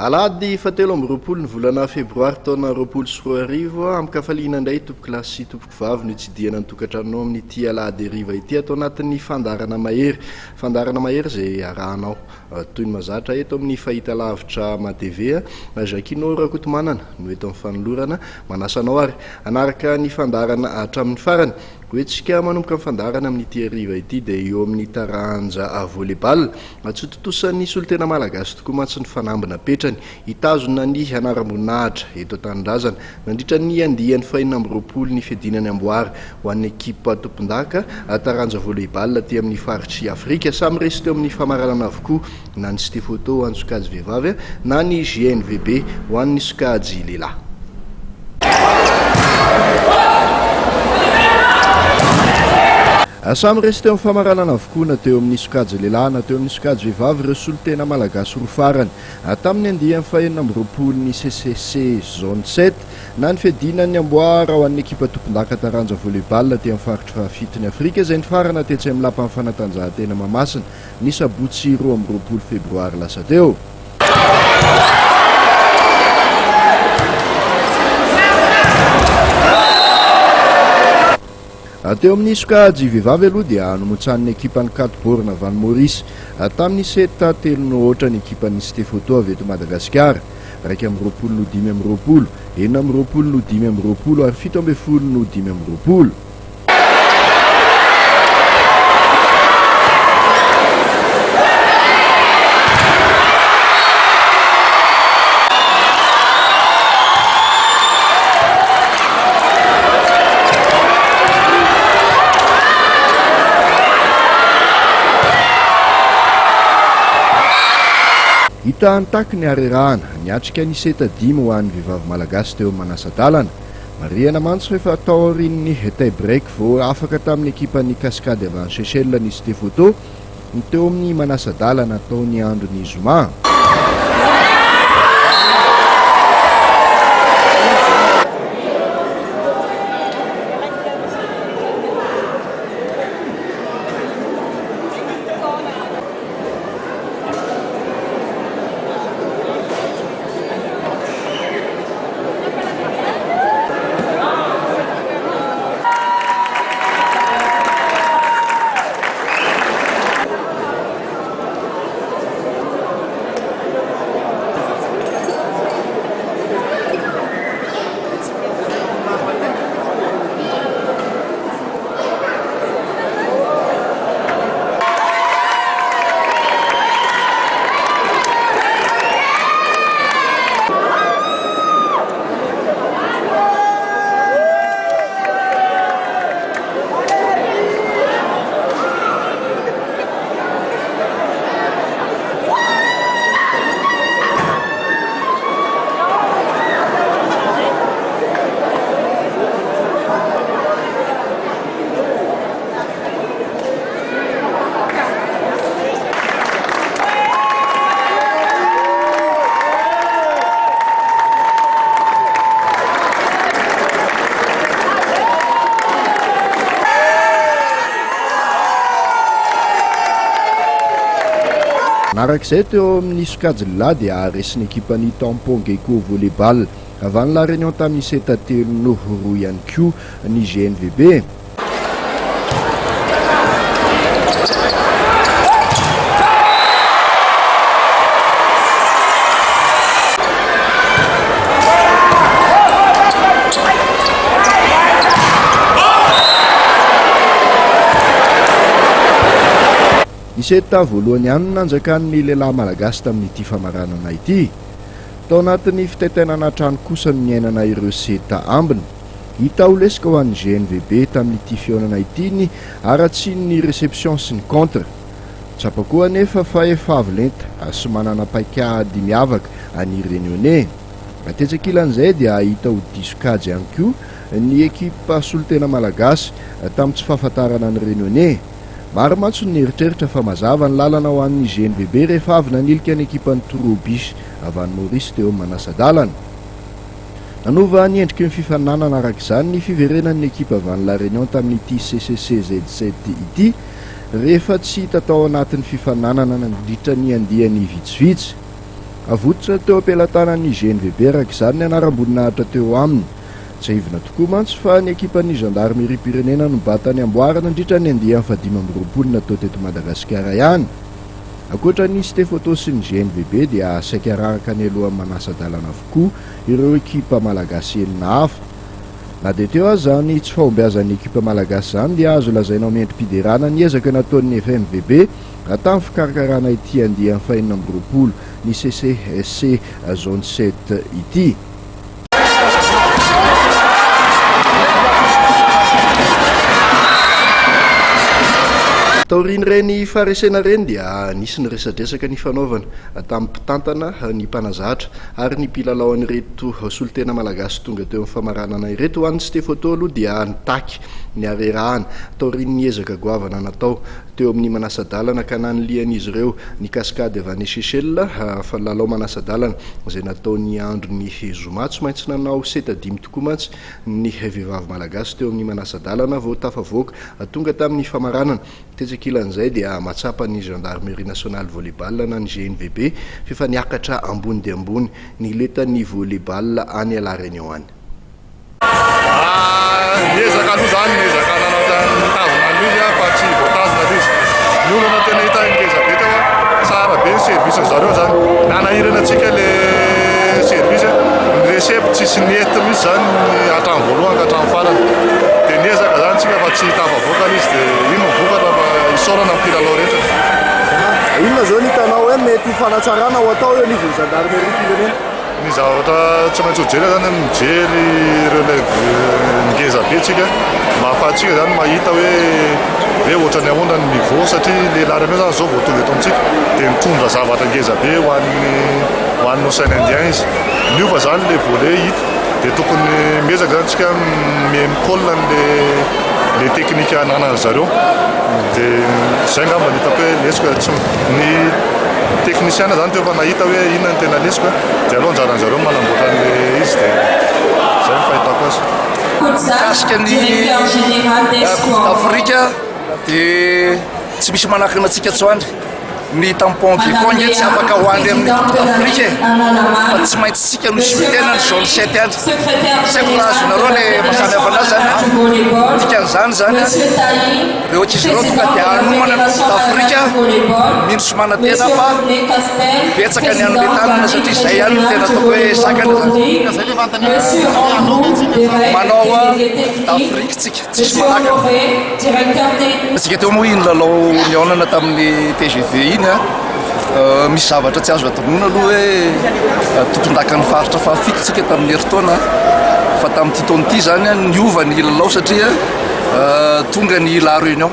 Alady fatelo amby roapolo ny volana febroary taona roapolo sy roa arivo amin'ny kafaliana indray tompoko lahy sy tompoko vavy no tsidiana ny tokantrano amin'ity alady ariva ity atao anatin'ny fandarana mahery izay arahanao toy ny mazatra eto amin'ny fahita lavitra matv Jacquino Rakotomanana no eto amin'ny fanolorana manasanao ary anaraka ny fandarana hatramin'ny farany hoetsika manomboka amin'ny fandarana amin'ity ariva ity dia eo amin'ny taranja volleyball tsy totosan'ny solitena malagasy tokoa mantsy ny fanambina petrany hitazona ny anaram-boninahitra eto Tanindrazana nandritra ny andiany fahinina amby roapolo ny fiadinany amboary ho an'ny ekipa tompondaka taranja volleyball aty amin'ny faritry Afrika samy resy teo amin'ny famaranana avokoa na ny Stefoto ho an'ny sokajy vehivavy na ny GNVB ho an'ny sokajy lehilahy. Samy resy teo amin'ny famaranana avokoa na teo amin'ny sokajy lehilahy na teo amin'ny sokajy vehivavy ireo solitena malagasy roa farany tamin'ny andiany fahenina amby roapolo ny CCC zone 7 na ny fiadinany amboary ao an'ny ekipa tompondaka taranja volleyball aty amin'ny faritry fahafitony Afrika izay ny farana tetsy amin'ny lapan'ny fanatanjahantena Mahamasina ny sabotsy roa amby roapolo febroary lasa teo. Teo amin'ny sokajy vehivavy aloha dia nomotsan'ny ekipan'ny Katiborina Van Maurice tamin'ny 7-3 ny ekipan'ny Stefoto avy eto Madagasikara 2-5 4-5 ary 7-5. Hita antaky ny arerahana niatrika ny 7-5 ho an'ny vehivavy malagasy teo manasa-dalana marihana mantsy rehefa atao aorian'ny tie break vao afaka tamin'ny ekipan'ny Cascade Van Seychelles ny Stefoto ny teo amin'ny manasa-dalana ataony androny zoma. Narak'izay teo amin'ny sokajy lehilahy dia aresin'ny ekipan'ny Tampon Gecko volleyball avy any La Réunion tamin'ny 7-3 ihany koa ny GNVB. Ny seta voalohany ihany nanjakan'ny lehilahy malagasy tamin'ity famaranana ity. Tao anatin'ny fitaitainana trano kosa ny ainana ireo seta ambiny. Hita ho lesika ho an'ny GNVB tamin'ity fihaonana ity ny aratsiny ny reception sy ny contre. Tsapa koa anefa fa efa avy lenta sy manana paikady miavaka any Réunionnais. Atetsakilan'izay dia hita ho disokajy ihany koa ny ekipa solitena malagasy tamin'ny tsy fahafantarana ny Réunionnais. Maro mantsy ny eritreritra fa mazava ny lalana ho an'ny GNVB rehefa avy nanilika ny ekipan'ny Torobis Van Maurice teo manasa-dalana. Nanova ny endriky ny fifaninanana arak'izany ny fiverenan'ny ekipa Van La Réunion tamin'ity CCC Z7 ity rehefa tsy hita tao anatin'ny fifaninanana nandritra ny andiany vitsivitsy. avototra teo ampelantanan'ny GNVB araka izany ny anaram-boninahitra teo aminy. Tsy ahivina tokoa mantsy fa ny ekipan'ny gendarmerie-pirenena no batany amboarana nandritra ny andihan'ny 520 natao teto Madagasikara ihany. Ankoatra ny Stefoto sy ny GNVB dia saika araraka ny alohan'ny manasa-dalana avokoa ireo ekipa malagasy enina hafa. Na dia teo aza ny tsy fahombiazan'ny ekipa malagasy izany dia azo lazaina mendim-piderana ny ezaka nataon'ny FMVB tamin'ny fikarakarana ity andihan'ny 520 ny CCSC zone 7 ity. Taoriny ireny faharesena ireny dia nisy ny resadresaka ny fanaovana tamin'ny mpitantana ny mpanazatra ary ny mpilalao an'ireto solotena malagasy tonga teo amin'ny famaranana ireto. Ho an'ny Stefoto aloha dia nitaky ny arerahana taoriny ny ezaka goavana natao teo amin'ny manasa-dalana ka nanolian'izy ireo ny kaskady avy any Seychelles fa lalao manasa-dalana izay nataony andro ny zoma. Tsy maintsy nanao 7-5 tokoa mantsy ny vehivavy malagasy teo amin'ny manasa-dalana vao tafavoaka tonga tamin'ny famaranana. Tejekilan'izay dia matsapa ny gendarmerie nationale volleyball na ny GNVB fefa niakatra ambony dia ambony ny letan'ny volleyball any alareny ao any. Ezaka aloha zany ezaka mitazona an'izy fa tsy voatazona izy. Ny olona tena hita ngeza be teo tsara be ny service zareo zany. Nanahirana antsika le service ny recep tsisy nety mihitsy zany hatramin'ny voalohany ka hatramin'ny farany. Dia ny ezaka zany tsika fa tsy tafavoaka izy dia ino vokatra fa isaorana mpilalao rehetra. Inona zao ny hitanao hoe mety fanatsarana ho atao eo ny gendarmerie-pirenena? Ny zavatra tsy maintsy ho jery zany mijery relève ngeza be tsika mba ahafahantsika zany mahita hoe ohatra ny ahoana ny niveau satria lehilahy reny zany zao vao tonga eto amintsika dia mitondra zavatra ngeza be ho an'ny océan Indien izy. Niova zany le volet hita dia tokony miezaka zany tsika mikolla le teknika ananany zareo. Dia izay ngamba ny hitako hoe lesika ny teknisiana zany teo fa nahita hoe inona ny tena lesika dia aloha anjaran'ny zareo manamboatra an'le izy dia izay ny fahitako azy. Mikasika ny Coupe d'Afrika dia tsy misy manakana antsika tsoandry. Ny tampon bikonge tsy afaka hoandry amin'ny Coupe d'Afrika fa tsy maintsy tsika no sitena ny zone 7 andry. Tsy haiko raha azonareo le mahasamy hafa anazy zany dikan'izany zany reo ankizy ireo tonga dia hanomana ny Coupe d'Afrika mindro manatena fa betsaka ny an'le tanana satria izay ihany no tena ataoko hoe sakana manao d'Afrika tsika tsisy manakana. Tsika teo moa iny lalao niaonana tamin'ny TGV iny misy zavatra tsy azo atonona aloha hoe totondakan'ny faritra fahafito tsika tamin'ny herintaona fa tamin'ity taona ity zany niova ny lalao satria tonga ny La Réunion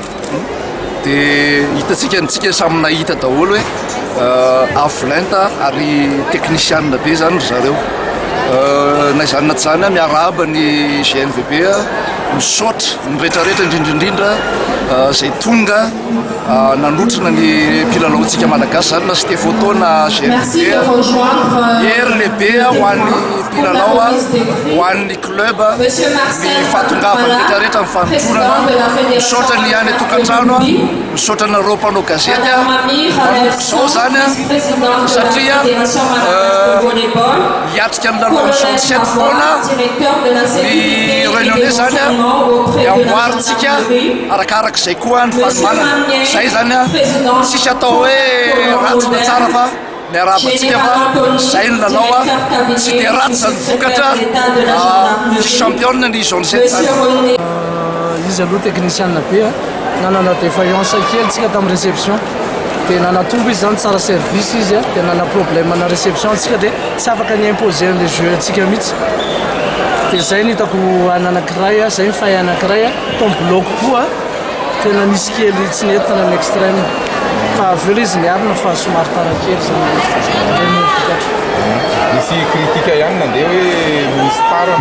dia hitatsika ntsika samy nahita daholo hoe avolenta ary teknisianina be zany ry zareo. Na izany na tsy zany miarahaba ny GNVB misaotra ny rehetrarehetra indrindraindrindra izay tonga nanotrona ny mpilalaontsika malagasy zany na Stefoto na GNVB hery lehibe ho an'ny mpilalao ho an'ny club ny fahatongavany rehetrarehetra mifanotronana misaotra ny any tokantrano misaotra nareo mpanao gazety manoko zao zany satria hiatrika ny lalao ny zone 7 foana ny réunionnais zany amboaritsika arakarak'izay koa ny fanomanana. Zay zany tsisy atao hoe ratsy na tsara fa ny arabantsika fa zay ny lalao tsy dia ratsy zany vokatra champion ny zone 7 zany. Izy aloha technicienne be nanana défaillance kely tsika tamin'ny réception dia nanatombo izy zany tsara service izy dia nana problème na réception tsika dia tsy afaka ny imposer le jeu tsika mihitsy. Dia zay ny hitako anankiray zay ny fahay anankiray tombo bloco koa tena nisy kely tsy nentina ny extrême fa aveo izy niarina fa somary tarakely zany misy kritika ihany nandeha hoe misy tara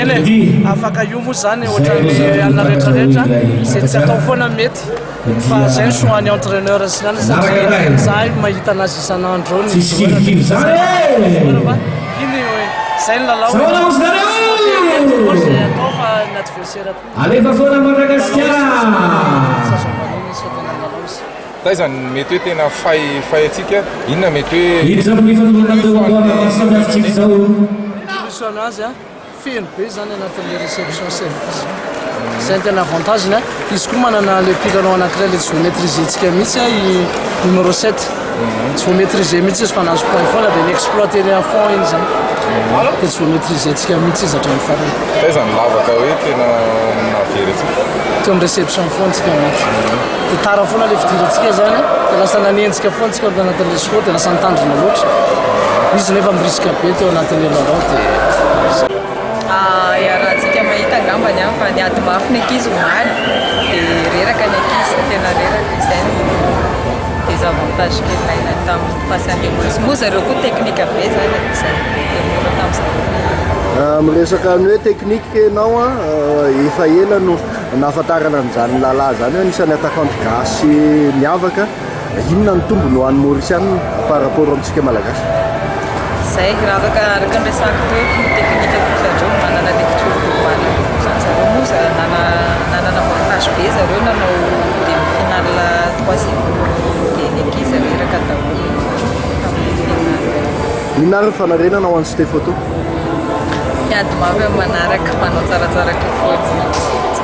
eny afaka io moa zany ohatran'ny alina rehetrarehetra zay tsy atao foana mety fa zay ny choix ny entraîneur sy nany zahay mahita anazy isan'andro iny hoe zay ny lalao atao fa ny adversaire alefa foana Madagasikara zay zany mety hoe tena fay atsika inona mety misy anazy a feno be zany anatin'le réception service zay ny tena avantageny a izy koa manana le pilanao anankiray le tsy vo maîtriser tsika mihitsy a i numéro 7 tsy vo maîtriser mihitsy izy fa nazo point foana dia niexploiter à fond iny zany dia tsy vo maîtriser tsika mihitsy izy hatramin'ny farany zay zany lavaka hoe tena navery atsika teo amin'ny réception foana tsika mihitsy dia tara foana le fidirantsika zany dia lasa nanenjika foana tsika anatin'le sport dia lasa nitandrina loatra izy nefa mirisika be teo anatin'le lalao dia rahatsika mahita angambany any fa niady mafy ny ankizy omaly dia reraka ny ankizy tena reraka izay dia zavantage kely naina tamin'ny fahasalemosy moa zareo koa teknika be zany izay dia mora tamin'izay miresaka ny hoe teknika ianao a efa ela no nahafantarana an'izany lalahy zany hoe anisany attaquante gasy miavaka inona ny tombony ho an'ny Mauriciana par rapport amintsika malagasy zay raha afaka araka ny resaka hoe teknika kosa zareo manana lecture globale zany zareo moa nanana avantage be zareo nanao demi-finale troisième dia ny ankizy reraka daholo tamin'ny finale inona ny fanarenana ho an'ny Stéphotto miady mafy amin'ny manaraka manao tsaratsara kokoa tsy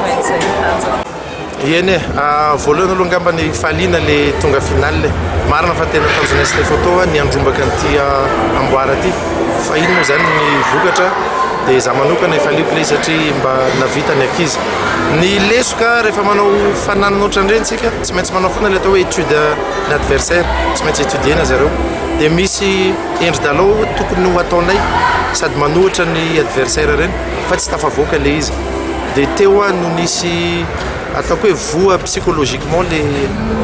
maintsy zay tanjona eny voalohany aloha angamba ny fahaliana le tonga finale marina fa tena tanjona Stéphotto ny andrombaka an'ity amboara ty fa ino moa zany ny vokatra dia za manokana efaliako le satria mba navita ny ankizy ny lesoka rehefa manao fananana ohatran'ireny tsika tsy maintsy manao foana le atao hoe étude ny adversaire tsy maintsy étudiena zareo dia misy endry dalao tokony ho ataonay sady manohitra ny adversaire reny fa tsy tafavoaka le izy dia teo a no nisy ataoko hoe voa psychologiquement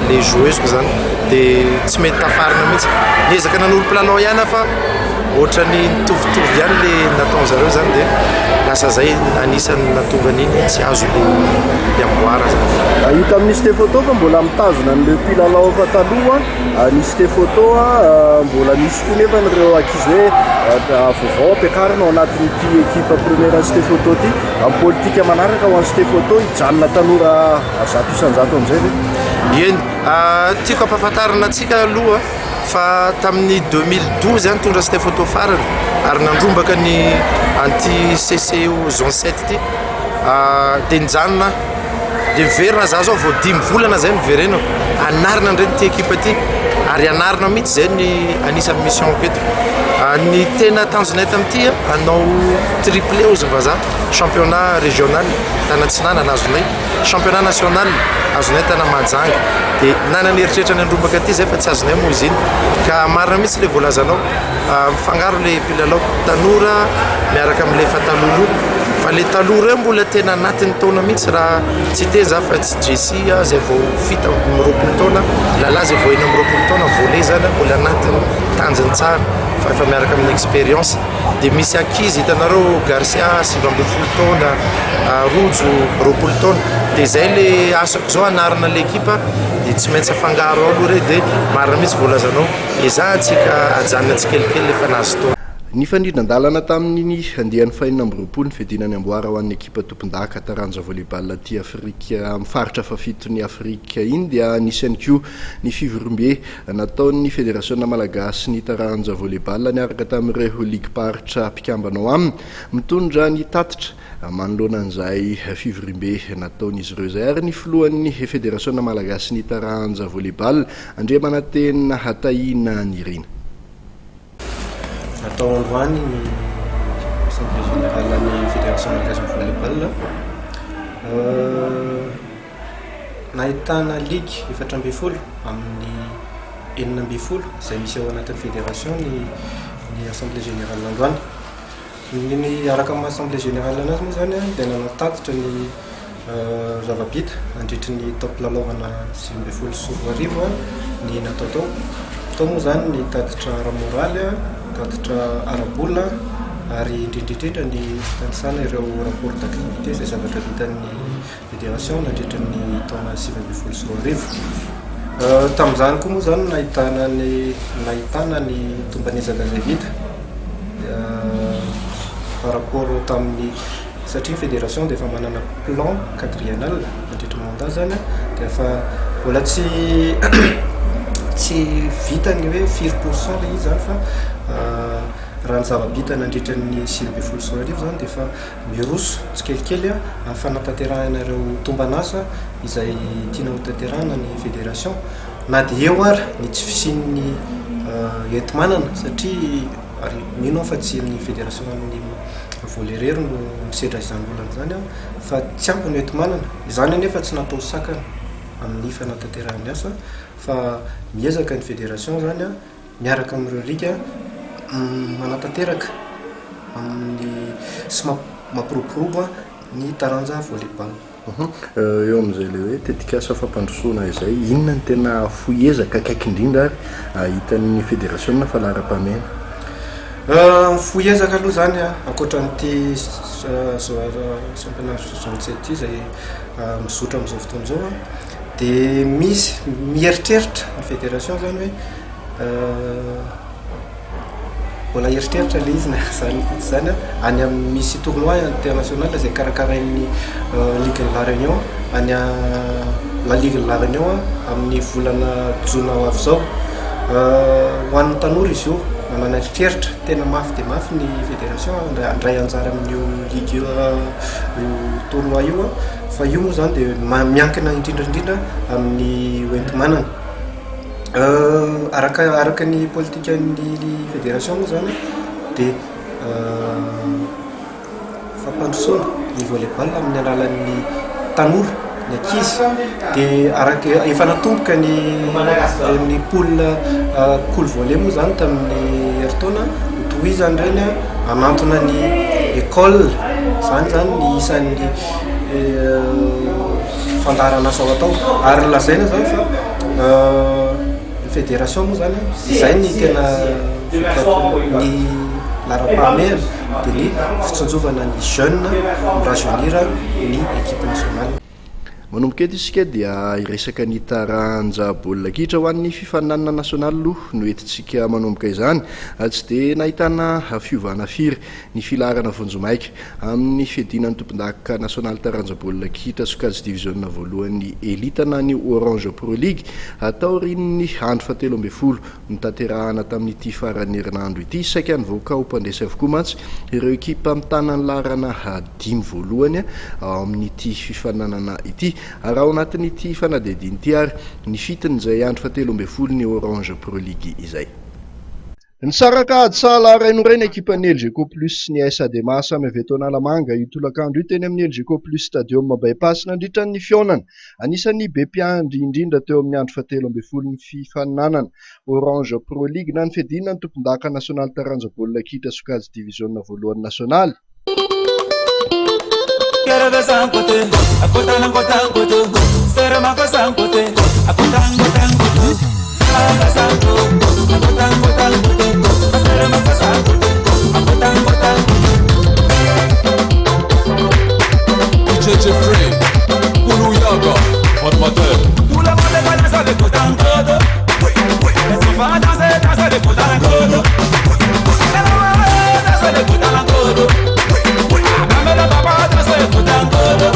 les joueuses zany dia tsy mety tafarina mihitsy niezaka nanolo planao ihany fa ohatrany nitovitovy ihany le nataon zareo zany dia lasa zay anisany natongan'iny tsy azo le amboara zany hita amin'ny Stéphotto fa mbola mitazona an'ireo mpilalao fa taloha ny Stéphotto mbola misy koa nefa n'ireo ankizy hoe vaovao ampiakarina ao anatin'ity ekipa première Stéphotto ty amin'ny politika manaraka ho an'ny Stéphotto hijanona tanora zato isan-jato amin'izay ve eny tiako ampahafantarina atsika aloha fa tamin'ny 2012 any tondra Stéphotto farany ary nandrombaka ny anti CCO zone 7 ty dia nijanona dia miverina za zao vao 5 volana zay miverenako anarina nireny ty ekipa ty ary anarina mihitsy zay ny anisany mission keto ny tena tanjonay tamin'ity anao triplé ozy vazaha championnat régional tanatsinana nazonay championnat national azonay tana Mahajanga dia nanany eritreritra ny andrombaka ty zay fa tsy azonay moa izy iny ka marina mihitsy le voalazanao mifangaro le mpilalao tanora miaraka amin'le fa talolo fa le taloha reo mbola tena anatin'ny taona mihitsy raha tsy te za fa tsy Jessia zay vao fita miroapolo taona lalahy zay vao eny miroapolo taona volet zany mbola anatin'ny tanjony tsara fa efa miaraka amin'ny expérience dia misy ankizy hitanareo Garcia 20 taona Rojo 20 taona dia zay le asako zao anarina l'équipe dia tsy maintsy afangaro ao aloha re dia marina mihitsy voalazanao ezahantsika ajanona tsikelikely efa nazo taona ny fanidran-dalana tamin'ny andehan'ny fahinina amby roapolo ny fiadinany amboara ho an'ny ekipa tompon-daka taranja volleyball aty Afrika amin'ny faritra fafitony Afrika iny dia anisany koa ny fivorombe nataon'ny fédération malagasy ny taranja volleyball niaraka tamin'ireo ligue paritra mpikambanao aminy mitondra ny tatitra manoloana an'izay fivorombe nataon'izy ireo zay ary ny filohan'ny fédération malagasy ny taranja volleyball andre manantena Hataina Nirina atao androany ny assemblée générale ny fédération malagasy ny volleyball nahitana ligue 7 amin'ny 9 izay misy ao anatin'ny fédération ny assemblée générale androany ny araka amin'ny assemblée générale anazy moa zany dia nanatatitra ny zava-bita nandritry ny top lalaovana 9 sy 10 ny natao tao moa zany ny tatitra ara-moraly tatitra ara-bola ary indrindrindrindra ny tanisana ireo rapport d'activité zay zavatra vitan'ny fédération nandritra ny taona 9 sy 10 tamin'izany koa moa zany nahitana ny tombanezaka zay vita par rapport tamin'ny satria fédération dia efa manana plan quadriennal nandritra mandat zany dia efa mbola tsy tsy vitany hoe 4% le izy zany fa raha ny zava-bita nandritra ny 2024 zany dia fa miroso tsikelikely a fanatanterahanareo tomban'asa izay tiana ho tanterahana ny fédération na dia eo ary ny tsy fisian'ny enti-manana satria ary mino aho fa tsy ny fédération amin'ny volerero no misedra izany olana zany a fa tsy ampy ny enti-manana izany anefa tsy natao sakana amin'ny fanatanterahany asa fa miezaka ny fédération zany a miaraka amin'ireo liga manatanteraka amin'ny sy mampiroborobo ny taranja volleyball. Eo amin'izay le hoe tetikasa fampandrosoana izay inona ny tena foezaka akaiky indrindra ary hitan'ny fédération fa lara-pamena foezaka aloha zany a ankoatran'ity championnat 67 izay mizotra amin'izao fotoana izao dia misy mieritreritra ny fédération zany hoe mbola eritreritra le izy zany any amin'ny misy tournoi international izay karakarain'ny ligue de la Réunion any la ligue de la Réunion amin'ny volana jona ho avy zao ho an'ny tanora izy io manana eritreritra tena mafy dia mafy ny fédération andray anjara amin'io ligue io tournoi io fa io moa zany dia miankina indrindraindrindra amin'ny enti-manana araka ny politika ny fédération moa zany dia fampandrosoana ny volleyball amin'ny alalan'ny tanora ny ankizy dia araka efa natomboka ny poule cool volley moa zany tamin'ny heritaona hotohizany reny anantona ny école zany ny isan'ny fandarana asa ao atao ary lazaina zany fa fédération moa zany izay ny tena ny lara-pahamehana dia ny fitsonjovana ny jeune mirajeunir ny équipe nationale. Manomboka eto isika dia iresaka ny taranja baolina kitra ho an'ny fifaninanana nasionaly aloha no entintsika manomboka izany tsy dia nahitana fiovana firy ny filarana vonjomaika amin'ny fiadinan'ny tompon-daka nasionaly taranja baolina kitra sokajy division voalohany elitana ny Orange Pro League taorian'ny andro fahatelo ambin'ny folo no tanterahana tamin'ity faran'ny herinandro ity saika nivoaka ho mpandresy avokoa mantsy ireo ekipa mitana ny larana 5 voalohany amin'ity fifaninanana ity raha ao anatin'ity fanadihadiana ity ary ny fitiny izay andro fahatelo ambin'ny folo ny Orange Pro League izay. Nisaraka adsala rainoreny ekipan'ny LGK Plus ny AS Adema samy avy eto Analamanga io tolakandro io teny amin'ny LGK Plus Stadium bypass nandritra ny fionana anisan'ny be mpiandry indrindra teo amin'ny andro fahatelo ambin'ny folo ny fifaninanana Orange Pro League na ny fiadinana ny tompon-daka nasionaly taranja baolina kitra sokajy division voalohany nasionaly. Jeffrey, Kuluyaga, formateur. Tout le monde va danser des coups en code. Les enfants danser des coups en code. Danser des coups en code. Même le papa danser des coups en code.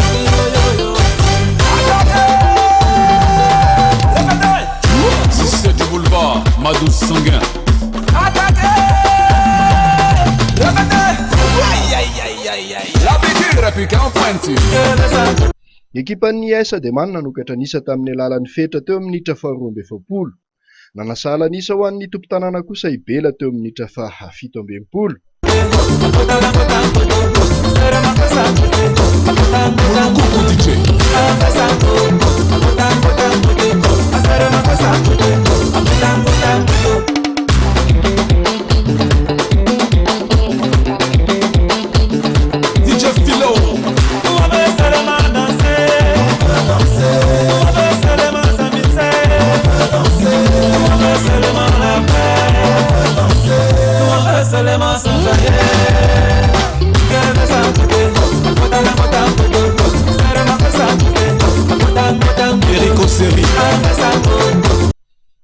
Si c'est du boulevard, ma douce sanguin. Attaquez! Aïe aïe aïe aïe aïe. La piqûre est piquée en pointure. Ekipan'ny AS Adema nanokatra nisa tamin'ny alalan'ny fetra teo amin'ny minitra faharoa amby efapolo. Nanasala nisa ho an'ny tompo-tanàna kosa Ibela teo amin'ny minitra fahafito amby enimpolo.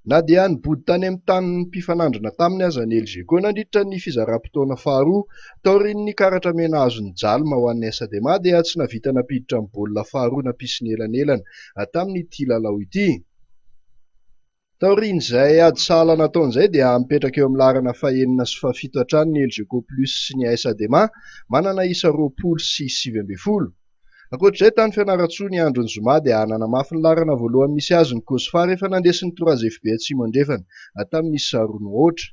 Na dia nibody tany amin'ny tanin'ny mpifanandrina taminy aza ny LGK nandritra ny fizaram-potoana faharoa taorian'ny karatra mena azon'ny jalma ho an'ny AS Adema dia tsy navita napiditra amin'ny baolina faharoa nampisy ny elanelana tamin'ity lalao ity. taorian'izay ady sala nataon'izay dia mipetraka eo amin'ny larana fahaenina sy fahafito hatrany ny LGK plus sy ny AS-Adema manana isa 20 sy 20. Ankoatr'izay tany Fianarantsoa ny andron'ny zoma dia hanana mafy ny larana voalohany misy azy ny Kosfara efa nandesin'ny 3FB Atsimo andrefana tamin'ny isa 21.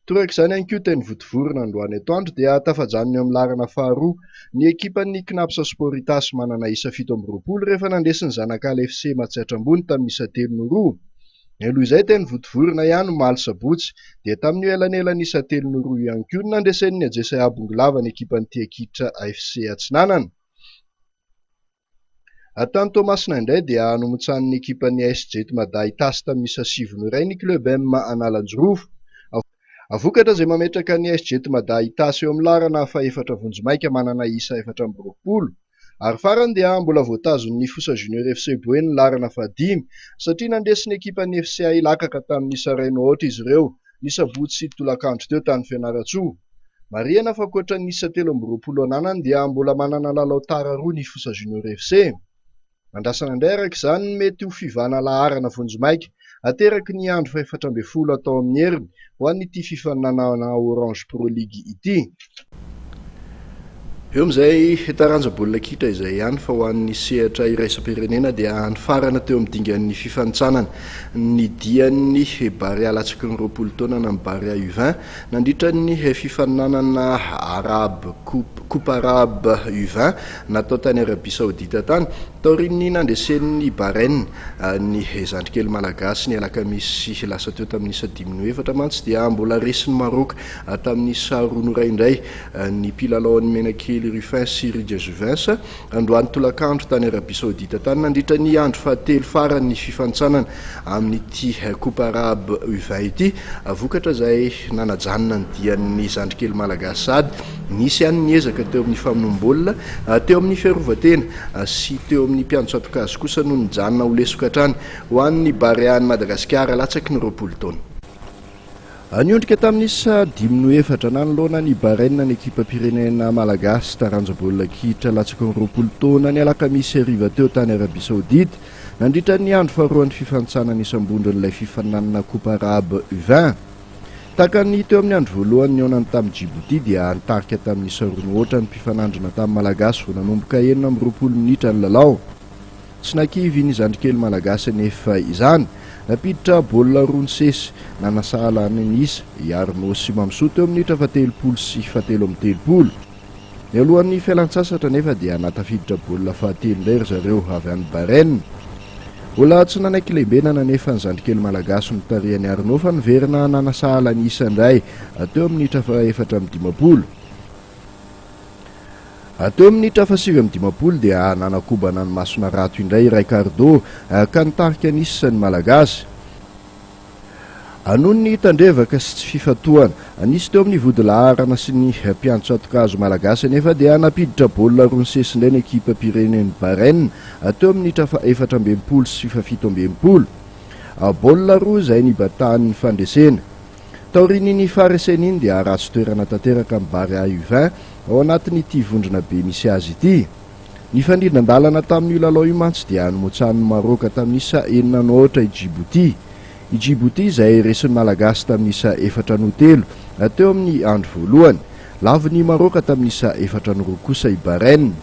Toraka izany ihany koa teny Votovorona androany atoandro dia tafajanony eo amin'ny larana faharoa ny ekipan'ny Knapsa Sporitas manana isa 7 rehefa nandesiny Zanakala FC Matsihatra ambony tamin'ny isa 3-2. Aloha izay teny Votovorona ihany omaly sabotsy dia tamin'ny elanelan'ny isa 3-2 ihany koa no nandesen'ny Ajesay Abongilava ny ekipan'ny Tiakitra AFC Atsinanana. Tany Tomasina indray dia nomotsan'ny ekipan'ny AS Jet Maday tasy tamin'ny isa 7-2 ny Club M Analanjorofo. Avokatra izay mametraka ny AS Jet Maday tasy eo amin'ny larana fa-4 vonjimaika manana isa 4-20. Ary farany dia mbola voatazon'ny Fosa Junior FC Boeny ny larana fa-5 satria nandesin'ny ekipan'ny FCA Ilakaka tamin'ny isa 2-0 izy ireo ny sabotsy sy tolakandro teo tany Fianarantsoa. Marihana fa ankoatran'ny isa 13 ananany dia mbola manana lalao tara roa ny Fosa Junior FC. Andrasana indray araka izany mety ho fivana laharana vonjimaika ateraky ny andro fa-14 atao amin'ny heriny ho an'ity fifaninanana Orange Pro League ity. Eo amin'izay taranja baolina kitra izay ihany fa ho an'ny sehatra iraisam-pirenena dia ny farana teo amin'ny dingan'ny fifanitsanana ny dian'ny Barea latsaky ny 20 taona na ny Barea U20 nandritra ny fifaninanana Arabe Coupe Arabe U20 natao tany Arabia Saodita tany taorian'ny nandesen'ny Bahrain ny zandrikely malagasy ny alakamisy lasa teo tamin'ny isa 14 mantsy dia mbola resin'ny Maroc tamin'ny isa 2-2 indray ny pilalaon'ny Menakely Rufin sy Ridja Juvens androany tolakandro tany Arabia Saodita tany nandritra ny andro fahatelo farany fifanitsanana amin'ity Coupe Arabe U20 ity vokatra izay nanajanona ny dian'ny zandrikely malagasy sady nisy ihany niezaka teo amin'ny famonom-baolina teo amin'ny fiarovatena sy teo amin'ny mpiano-tsatokazy kosa no nijanona ho lesoka hatrany ho an'ny Barea ny Madagasikara latsaky ny 20 taona. Niondrika tamin'ny isa 14 nanoloana ny Bahrain ny ekipa pirenena malagasy taranja baolina kitra latsaky ny 20 taona ny alakamisy hariva teo tany Arabia Saodita nandritra ny andro faharoan'ny fifanitsanana isam-bondron'ilay fifaninanana Coupe Arabe U20. Tahaka ny teo amin'ny andro voalohany ny onany tamin'ny Djibouti dia nitarika tamin'ny isa 2-0 ny mpifanandrina tamin'ny malagasy vao nanomboka 20 minitra ny lalao. Tsy nakivy ny zandrikely malagasy nefa izany napiditra baolina roa ny sesy nanasahala ny isa Arnaud sy Mamsou teo amin'ny minitra 30 sy 17. Ny alohan'ny fialan-tsasatra nefa dia natafiditra baolina fahatelo indray zareo avy any Bahrain. Mbola tsy nanaiky lehibenana nefa ny zandrikely malagasy no tarihany Arnaud fa niverina nanasahala ny isa indray teo amin'ny minitra 4-15. Teo amin'ny minitra 7-15 dia nanakobana ny masona rato indray Ricardo ka nitarika ny isa ny malagasy. Noho ny tandrevaka sy tsy fifatohana nisy teo amin'ny vodilaharana sy ny mpiano-tsatokazo malagasy nefa dia napiditra baolina roa ny sesy indray ny ekipa pirenen'ny Bahrain teo amin'ny minitra 14 sy 17. Baolina roa izay nibatahan'ny fandresena. Taorian'ny faharesen'iny dia ratsy toerana tanteraka amin'ny Barea U20 ao anatin'ity vondrona be misy azy ity. Ny fandrindan-dalana tamin'io lalao io mantsy dia nomotsan'ny Maroc tamin'ny isa 4-0 i Djibouti. I Djibouti izay resin'ny malagasy tamin'ny isa 4-3 teo amin'ny andro voalohany. Lavin'ny Maroc tamin'ny isa 4-2 kosa i Bahrain.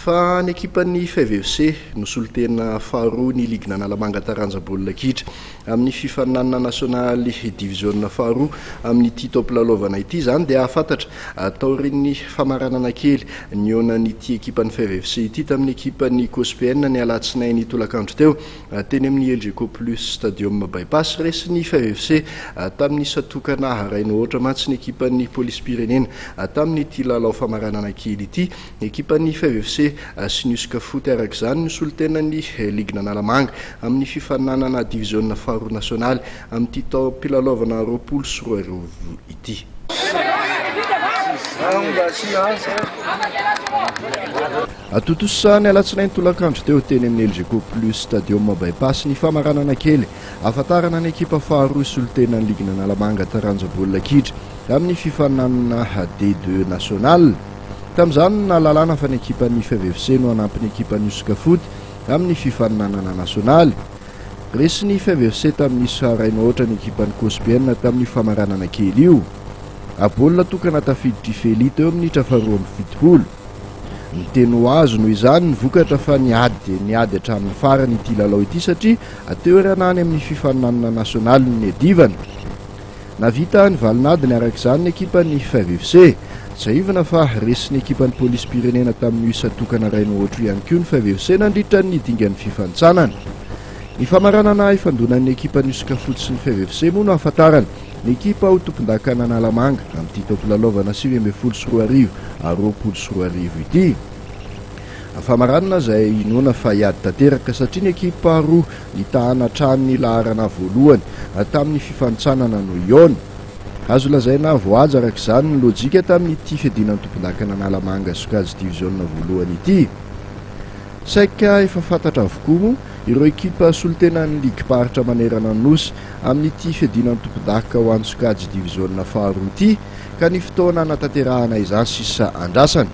Fa ny ekipan'ny FVFC nosolitena faharoa ny ligna Analamanga taranja baolina kitra amin'ny fifaninanana nasionaly division faharoa amin'ity topolalovana ity zany dia afantatra taorian'ny famaranana kely ny onan'ity ekipan'ny FVFC ity tamin'ny ekipan'ny COSPN ny alatsinainy tolakandro teo teny amin'ny LGK plus stadium bypass resin'ny FVFC tamin'ny satokana haraino ohatra mantsy ny ekipan'ny Police Pirenena tamin'ity lalao famaranana kely ity ekipan'ny FVFC sy niosika foty araka izany nosolitena ny ligna Analamanga amin'ny fifaninanana division faharoa nasionaly amin'ity tao-pilalaovana 20 sy 22 ity. Atotosa ny alatsinainy tolakandro teo teny amin'ny LGK plus stadium bypass ny famaranana kely ahafantarana ny ekipa faharoa solitena ny ligna Analamanga taranja baolina kitra amin'ny fifaninanana D2 national. tamin'izany nalalana fa ny ekipan'ny FVFC no anampin'ny ekipan'ny Oscafoot amin'ny fifaninanana nasionaly. Resy ny FVFC tamin'ny saraina ohatra ny ekipan'ny Cosbienne tamin'ny famaranana kely io. Abolina tokana tafiditra Ifely teo amin'ny trafaroa amby fitopolo. Ny teny ho azo noho izany ny vokatra fa niady hatramin'ny farany ity lalao ity satria ateo ranany amin'ny fifaninanana nasionaly ny adivana. Navita ny valinadiny arak'izany ny ekipan'ny FVFC. Saivana fa resy ny ekipan'ny Polisy Pirenena tamin'ny isatokana raino ohatra ihany koa ny FVFC nandritra ny dingan'ny fifantsanana. Ny famaranana ifandonan'ny ekipan'ny Oscafoot sy ny FVFC moa no ahafantarana ny ekipa ho tompon-dakana Analamanga amin'ity taopolalaovana 2024 ity. Famaranana izay inona fa hiady tanteraka satria ny ekipa roa nitahana hatrany laharana voalohany tamin'ny fifantsanana no iona. Azo lazaina voaja arak'izany ny lojika tamin'ity fiadinan'ny tompon-dakana Analamanga Sokajy division voalohany ity. Saika efa fantatra avokoa moa ireo ekipa solontenan'ny ligue paritra manerana ny nosy amin'ity fiadinan'ny tompon-daka ho an'ny Sokajy division faharoa ity ka ny fotoana natanterahana izany sisa andrasana.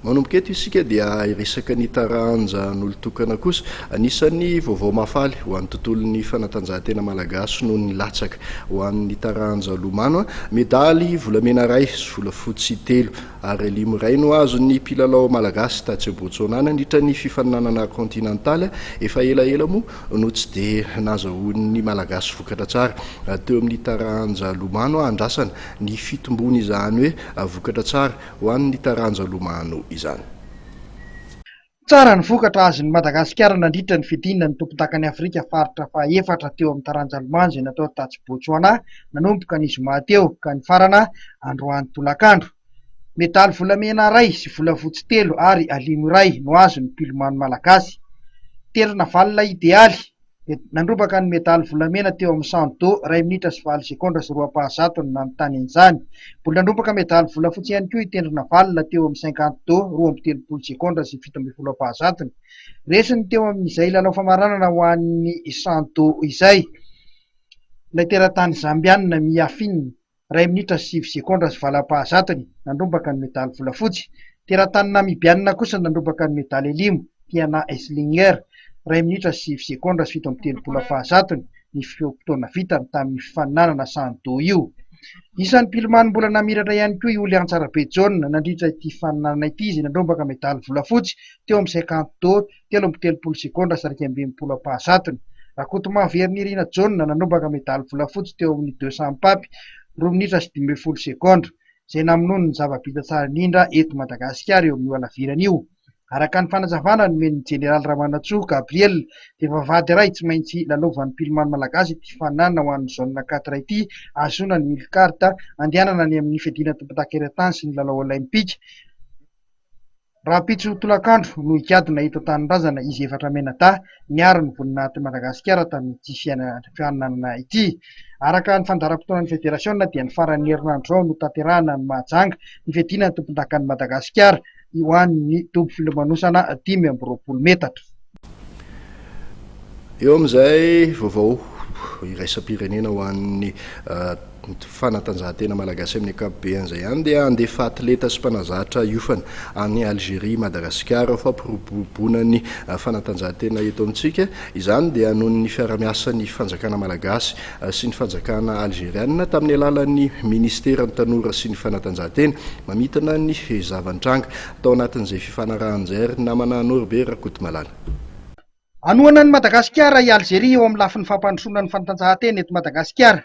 Manomboka eto isika dia iresaka ny taranja n'olotokana kosa anisan'ny vaovao mafaly ho an'ny tontolon'ny fanatanjahantena malagasy noho ny latsaka ho an'ny taranja lomano medaly volamena ray sy volafotsy 3 ary limo ray no azo ny mpilalao malagasy tatsy Botswana nandritra ny fifaninanana kontinantaly efa elaela moa no tsy dia nazahoan'ny malagasy vokatra tsara teo amin'ny taranja lomano andrasana ny fitombony izany hoe vokatra tsara ho an'ny taranja lomano izany. Tsara ny vokatra azon'ny Madagasikara nandritra ny fidinana ny tompon-dakany Afrika faritra faha-efatra teo amin'ny taranja lomano izay natao tatsy Botswana nanomboka ny zoma teo ka ny farana androany tolakandro. Medaly volamena ray sy volafotsy 3 ary alimo ray no azon'ny mpilomano malagasy. Terina valina idealy nandrobaka ny medaly volamena teo amin'ny Sando 2 minitra sy 4 sekondra sy 2 no nanontany an'izany. Mbola nandrobaka medaly volafotsy ihany koa itendrina valina teo amin'ny 52 2 sekondra sy 7 resiny teo amin'izay lalao famaranana ho an'ny Sando izay. Ilay teratany Zambianina Miafin 2 minitra sy 7 sekondra sy 7 nandrobaka ny medaly volafotsy. Teratany Namibianina kosa nandrobaka ny medaly limo Tiana Eslinger 2 minitra sy 7 sekondra sy 7 ny fotoana vita tamin'ny fifaninanana Sando io. Isan'ny mpilomano mbola namiratra ihany koa io Liantsarabe John nandritra ity fifaninanana ity izy nandrobaka medaly volafotsy teo amin'ny 52 3 sekondra sy 2 Rakotomahaverinirina John nandrobaka medaly volafotsy teo amin'ny 200 papy 2 minitra sy 12 sekondra izay namonoana ny zava-bita tsara indrindra eto Madagasikara eo amin'ny halavirana io. Araka ny fanazavana ny men'ny Jeneraly Ramanatsoa Gabriel dia vavahady iray tsy maintsy lalovan'ny mpilomano malagasy ity fifaninanana ho an'ny zona 4 ity azona ny milkarta andehanana ny amin'ny fiadina tompon-daka eran-tany sy ny lalao olimpika. Rapitso Tolakandro no ikadina eto Tanindrazana izy efatra menata niaro ny voninahity Madagasikara tamin'ity fifaninanana ity. Araka ny fandaram-potoanan'ny federasiona dia ny faran'ny herinandro zao no tanterahana ny mahajanga ny fiadina tompon-dakan'ny Madagasikara ho an'ny tompy filomanosana 5 metatra. Eo amin'izay vaovao iraisam-pirenena ho an'ny fanatanjahantena malagasy amin'ny ankapobeny izay ihany dia andefa atleta sy mpanazatra iofana any Algérie Madagasikara fampirobonan'ny fanatanjahantena eto amintsika izany dia noho ny fiaramiasan'ny fanjakana malagasy sy ny fanjakana algériana tamin'ny alalan'ny ministeran'ny tanora sy ny fanatanjahantena mamitana ny zavantranga tao anatin'izay fifanarahan'izay namana Norbert Rakotomalala. Anoana ny Madagasikara i Algérie eo amin'ny lafin'ny fampandrosoana ny fanatanjahantena eto Madagasikara.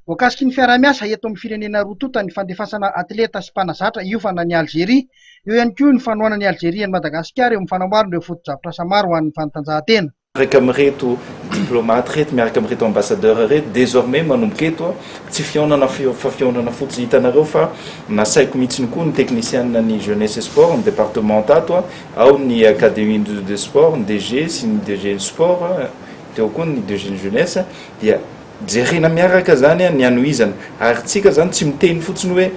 Voakasiky ny fiaramiasa eto amin'ny firenena roa tota ny fandefasana atleta sy mpanazatra iofana ny Algérie. Eo ihany koa ny fanoana ny Algérie ny Madagasikara eo amin'ny fanamboarana ireo foto-drafitrasa maro ho an'ny fanatanjahantena. Miaraka amin'ireto diplomate reto, miaraka amin'ireto ambassadeur reto, désormais manomboka eto tsy fionana fa fionana fotsiny hitanareo fa nasaiko mihitsiny koa ny teknisianina ny jeunesse sport ny département ato ao ny académie de sport ny DG sy ny DG sport teo koa ny DG jeunesse dia jerena miaraka zany ny anoizana ary tsika zany tsy miteny fotsiny hoe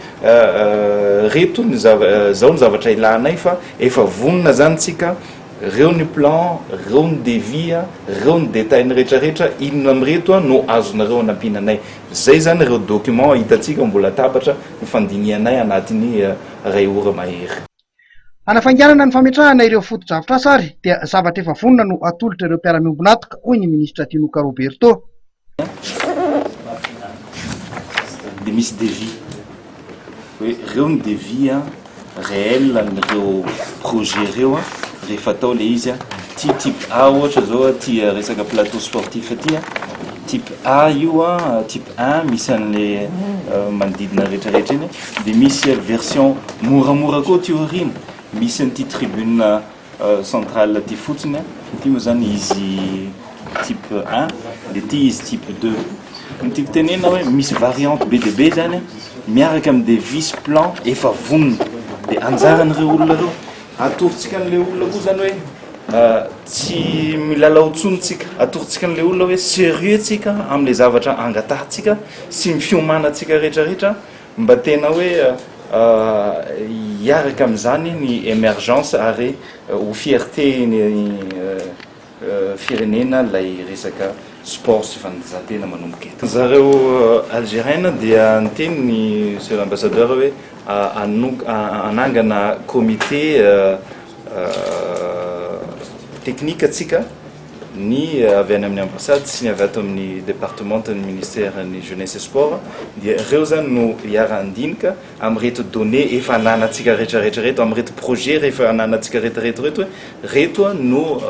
reto zao ny zavatra ilanay fa efa vonona zany tsika reo ny plan, reo ny devis, reo ny détail ny rehetrarehetra inona amireto no azonareo anampinanay. Zay zany reo document hitantsika mbola tabatra ny fandinianay anatin'ny ray ora mahery. Anafanganana ny fametrahana ireo foto-javatra sary dia zavatra efa vonona no atolotra ireo mpiara-miombonatoka hoy ny ministra Tinoka Roberto. De misy devis hoe reo ny devis réel nireo projet reo rehefa atao le izy ty type A ohatra zao ty resaka plateau sportif ty type A io type 1 misy an'le manodidina rehetrarehetra iny de misy version moramora koa ty orina misy an'ty tribune centrale ty fotsiny ty moa zany izy type 1 de ty izy type 2 nytiako tenena hoe misy variante be de be zany miaraka amin'ny devis plan efa vonona de anjaran'ireo olona reo atorontsika an'le olona koa zany hoe tsy milala otsonitsika atorontsika an'le olona hoe sérieux tsika amin'le zavatra angatahantsika sy mifiomanantsika rehetrarehetra mba tena hoe hiaraka amin'izany ny émergence ary ho fierté ny firenena lay resaka sport sy fanatanjahantena manomboka eto. Zareo algérienne dia niteny ny sur ambassadeur hoe anangana comité technique atsika ny avy any amin'ny ambassade sy ny avy ato amin'ny département ny ministère ny jeunesse et sport dia reo zany no hiara-andinika amireto données efa ananatsika rehetrarehetra reto amireto projet rehefa ananatsika rehetrarehetra reto no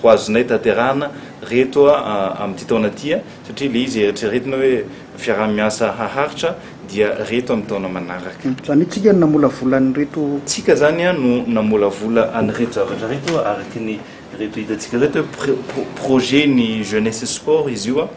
ho azonay tanterahana reto amin'ity taona ty satria le izy eritreretina hoe fiaraha-miasa haharitra dia reto amin'ny taona manaraka. Zany tsika no namola vola ny reto tsika zany no namola vola any reto zavatra reto araky ny reto hitantsika reto projet ny jeunesse et sport izy io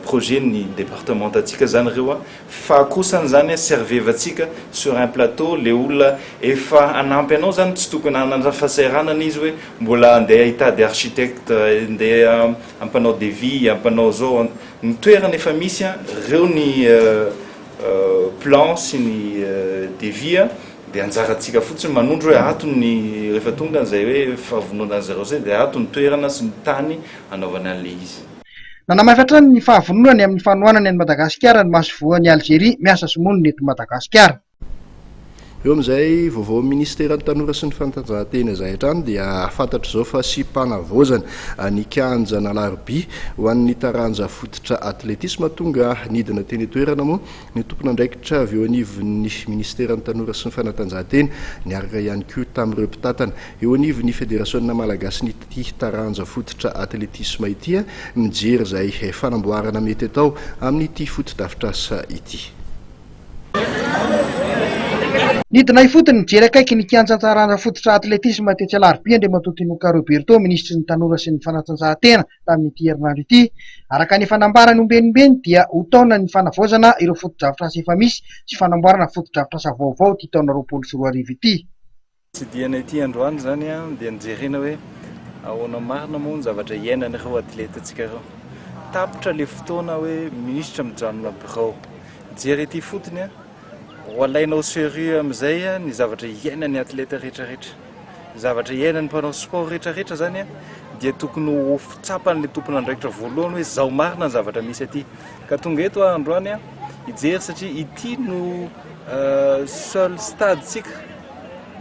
projet ny département atsika zany reo fa kosany zany servevatsika sur un plateau le olona efa anampy anao zany tsy tokony hanana fahasahiranana izy hoe mbola andeha hitady architecte andeha ampanao devis ampanao zao ny toerana efa misy reo ny plan sy ny devis de anjaratsika fotsiny manondro hoe ato ny rehefa tonga zay hoe fahavonona zareo zay de ato ny toerana sy ny tany anaovana an'le izy. Nanamafatra ny fahavononany amin'ny fanohanany any Madagasikara ny masovoan'ny Algérie miasa somoniny eto Madagasikara. Eo amin'izay vaovao ministera ny tanora sy ny fanatanjahantena izay hatrany dia fantatra zao fa sy mpanavozana ny kianja Nalarby ho an'ny taranja fototra atletisme tonga nidina teny toerana moa ny tompon'andraikitra avy eo anivon'ny ministera ny tanora sy ny fanatanjahantena niaraka ihany koa tamin'ireo mpitatana eo anivon'ny fédération malagasy nyty taranja fototra atletisme ity mijery izay fanamboarana mety atao amin'ity foto-dafitrasa ity. Nidinay fotony nijery akaiky ny kianja taranja fototra atletisme tetsy Alarby Andriamatoa Tinoka Roberto ministry ny tanora sy ny fanatanjahantena tamin'ity herinandro ity. Araka ny fanambarany ombenimbeny dia ho taona ny fanavozana ireo foto-drafitrasa efa misy sy fanamboarana foto-drafitrasa vaovao ty taona 2024 ity. Tsy dianay ity androany zany dia nijerena hoe ahoana marina moa ny zavatra iainan'ireo atleta atsika reo. Tapitra le fotoana hoe ministra mijanona birao. Jery ity fotony ho alainao sérieux amin'izay ny zavatra iainan'ny atleta rehetrarehetra. Zavatra iainan'ny mpanao sport rehetrarehetra zany dia tokony ho fitsapan'le tompon'andraikitra voalohany hoe zao marina ny zavatra misy aty. Ka tonga eto androany hijery satria ity no seul stade tsika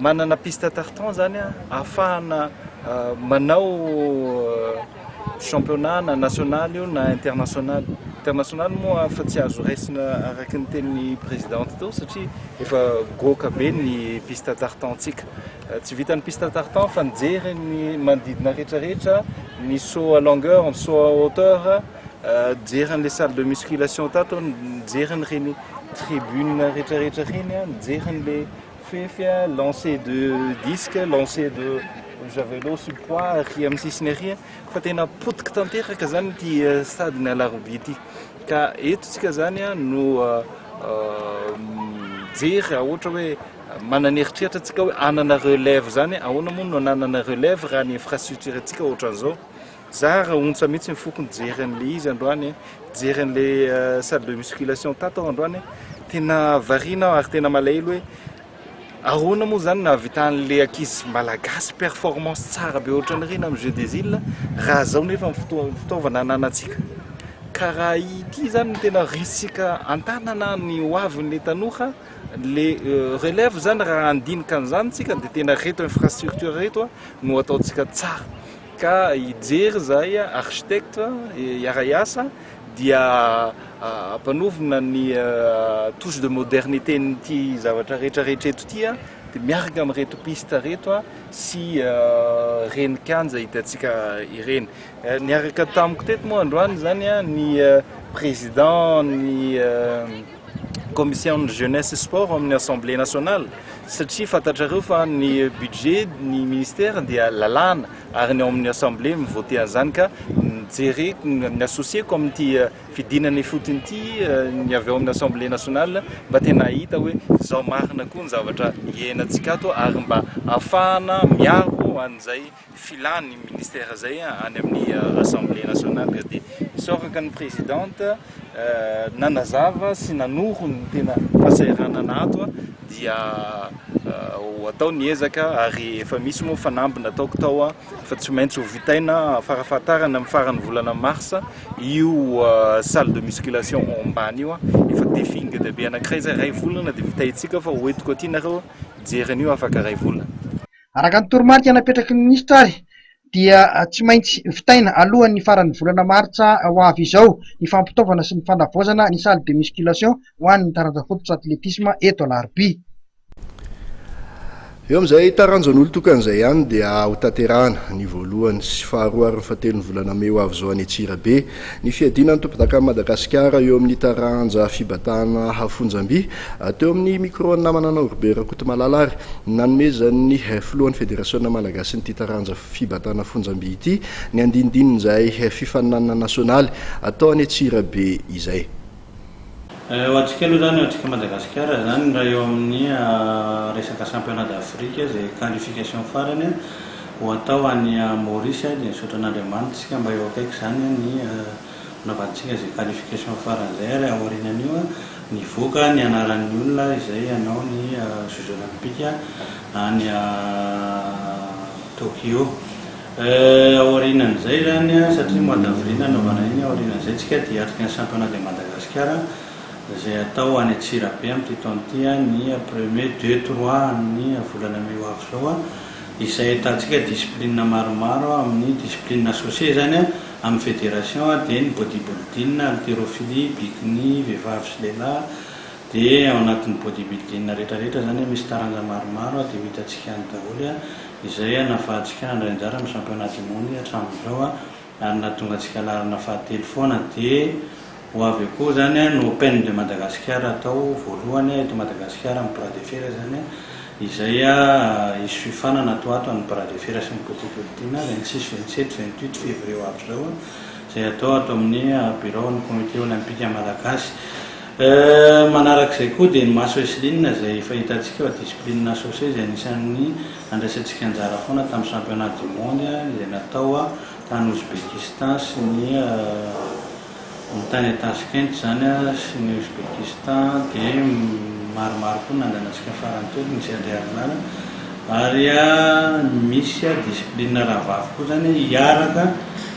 manana piste tartan zany ahafahana manao championnat na national io na international. International moa fa tsy azo raisina araky ny tenin'ny présidente tao satria efa goka be ny piste tartantsika. Tsy vitan'ny piste tartan fa nijery ny manodidina rehetrarehetra ny saut à longueur, ny saut à hauteur, jeran'le salle de musculation tato, jeran'ireny tribune rehetrarehetra reny, jeran'le fefy, lancer de disque, lancer de javelot sur poids, ry amin'ny sisiny ary fa tena potika tanteraka zany ty stade ny Alarby ity. Ka eto tsika zany no jery ohatra hoe manana eritreritra tsika hoe anana relève zany ahoana moa no ananana relève raha ny infrastructure tsika ohatran'izao. Zara ontsa mihitsy ny fokony jeran'le izy androany, jeran'le salle de musculation tato androany tena variana ary tena malaelo hoe ahoana moa zany nahavitan'le ankizy malagasy performance tsara be ohatran'ireny amin'ny jeu des îles raha zao nefa fitaovana ananantsika ka raha ity zany no tena risika antanana ny hoavin'le tanora le relève zany raha andinika an'izany tsika dia tena reto infrastructure reto no ataontsika tsara ka hijery zay architecte iara-iasa dia ampanovina ny touche de modernité n'ity zavatra rehetrarehetra eto ity dia miaraka amin'ny reto piste reto sy renikanja hitantsika ireny niaraka tamiko teto moa androany zany ny président ny commission de jeunesse et sport amin'ny assemblée nationale satria fantatrareo fa ny budget ny ministère dia lalàna ary ny ao amin'ny assemblée mivote an'izany ka jereko ny associeko amin'ity fidinana fotony ity ny avy ao amin'ny assemblée nationale mba tena hita hoe zao marina koa ny zavatra iainantsika ato ary mba ahafahana miaro an'izay filany ministère zay any amin'ny assemblée nationale dia isoraka ny présidente nanazava sy nanoro ny tena fahasahiranana ato dia ho atao ny ezaka ary efa misy moa fanambina ataoko tao fa tsy maintsy ho vitaina farafahatarana amin'ny farany volana marsa io salle de musculation ambany io efa definga dia be anankiray zay ray volana dia vitaitsika fa hoentiko aty nareo jeren'io afaka ray volana araka ny toromarika napetraky ny ministra ary dia tsy maintsy vitaina alohan'ny faran'ny volana martsa ho avy izao ny fampitaovana sy ny fandavozana ny salle de musculation ho an'ny taranja fototra athlétisme eto Alarby. Eo amin'izay taranjan'olo tokan'izay ihany dia ho tanterahana ny voalohany sy faharoa ary ny fahatelony volana May ho avy izao any Antsirabe ny fiadinan'ny tompon-daka Madagasikara eo amin'ny taranja fibatahana Hafonjamby teo amin'ny micro namana Norbert Rakotomalala ary nanomezan'ny filohan'ny fédération malagasy nyity taranja fibatahana Hafonjamby ity ny andindin'izay fifaninanana nasionaly atao any Antsirabe izay. Ohatsika aloha zany ohatsika Madagasikara zany raha eo amin'ny resaka championnat d'Afrique izay qualification farany ho atao any Maurice dia nisotran'Andriamanitra mba eo akaiky zany ny navantsika izay qualification farany izay ary aorinan'io nivoaka ny anaran'ny olona izay hanao ny Jeux olympiques any Tokyo. Aorinan'izay zany satria mois d'avril anaovana iny aorinan'izay tsika dia atrika ny championnat de Madagascar izay atao any Antsirabe amin'ity taon'ity ny 1er 2 3 ny volana May ho avy izao izay ahitantsika discipline maromaro amin'ny discipline associée zany amin'ny fédération dia ny bodybuilding, haltérophilie, bikini, vehivavy sy lehilahy dia ao anatin'ny bodybuilding rehetrarehetra zany misy taranja maromaro dia hitantsika any daholo izay nafahantsika nandrainjara amin'ny championnat du monde hatramin'izao ary nahatonga antsika larina fahatelo foana dia ho avy koa zany no Open de Madagascar atao voalohany eto Madagasikara amin'ny bras de fer zany izay izy fifanana atao ato amin'ny bras de fer sy ny bodybuilding 26 27 28 février ho avy izao izay atao ato amin'ny bureau ny comité olympique malagasy. Manarak'izay koa dia ny maso esline izay fahitantsika discipline associée izay anisan'ny andraisantsika anjara foana tamin'ny championnat du monde izay natao tany Ouzbekistan sy ny tany Tashkent zany sy ny Ouzbekistan dia maromaro koa nandanantsika farany teo ny andreanana ary misy discipline rahavavy koa zany hiaraka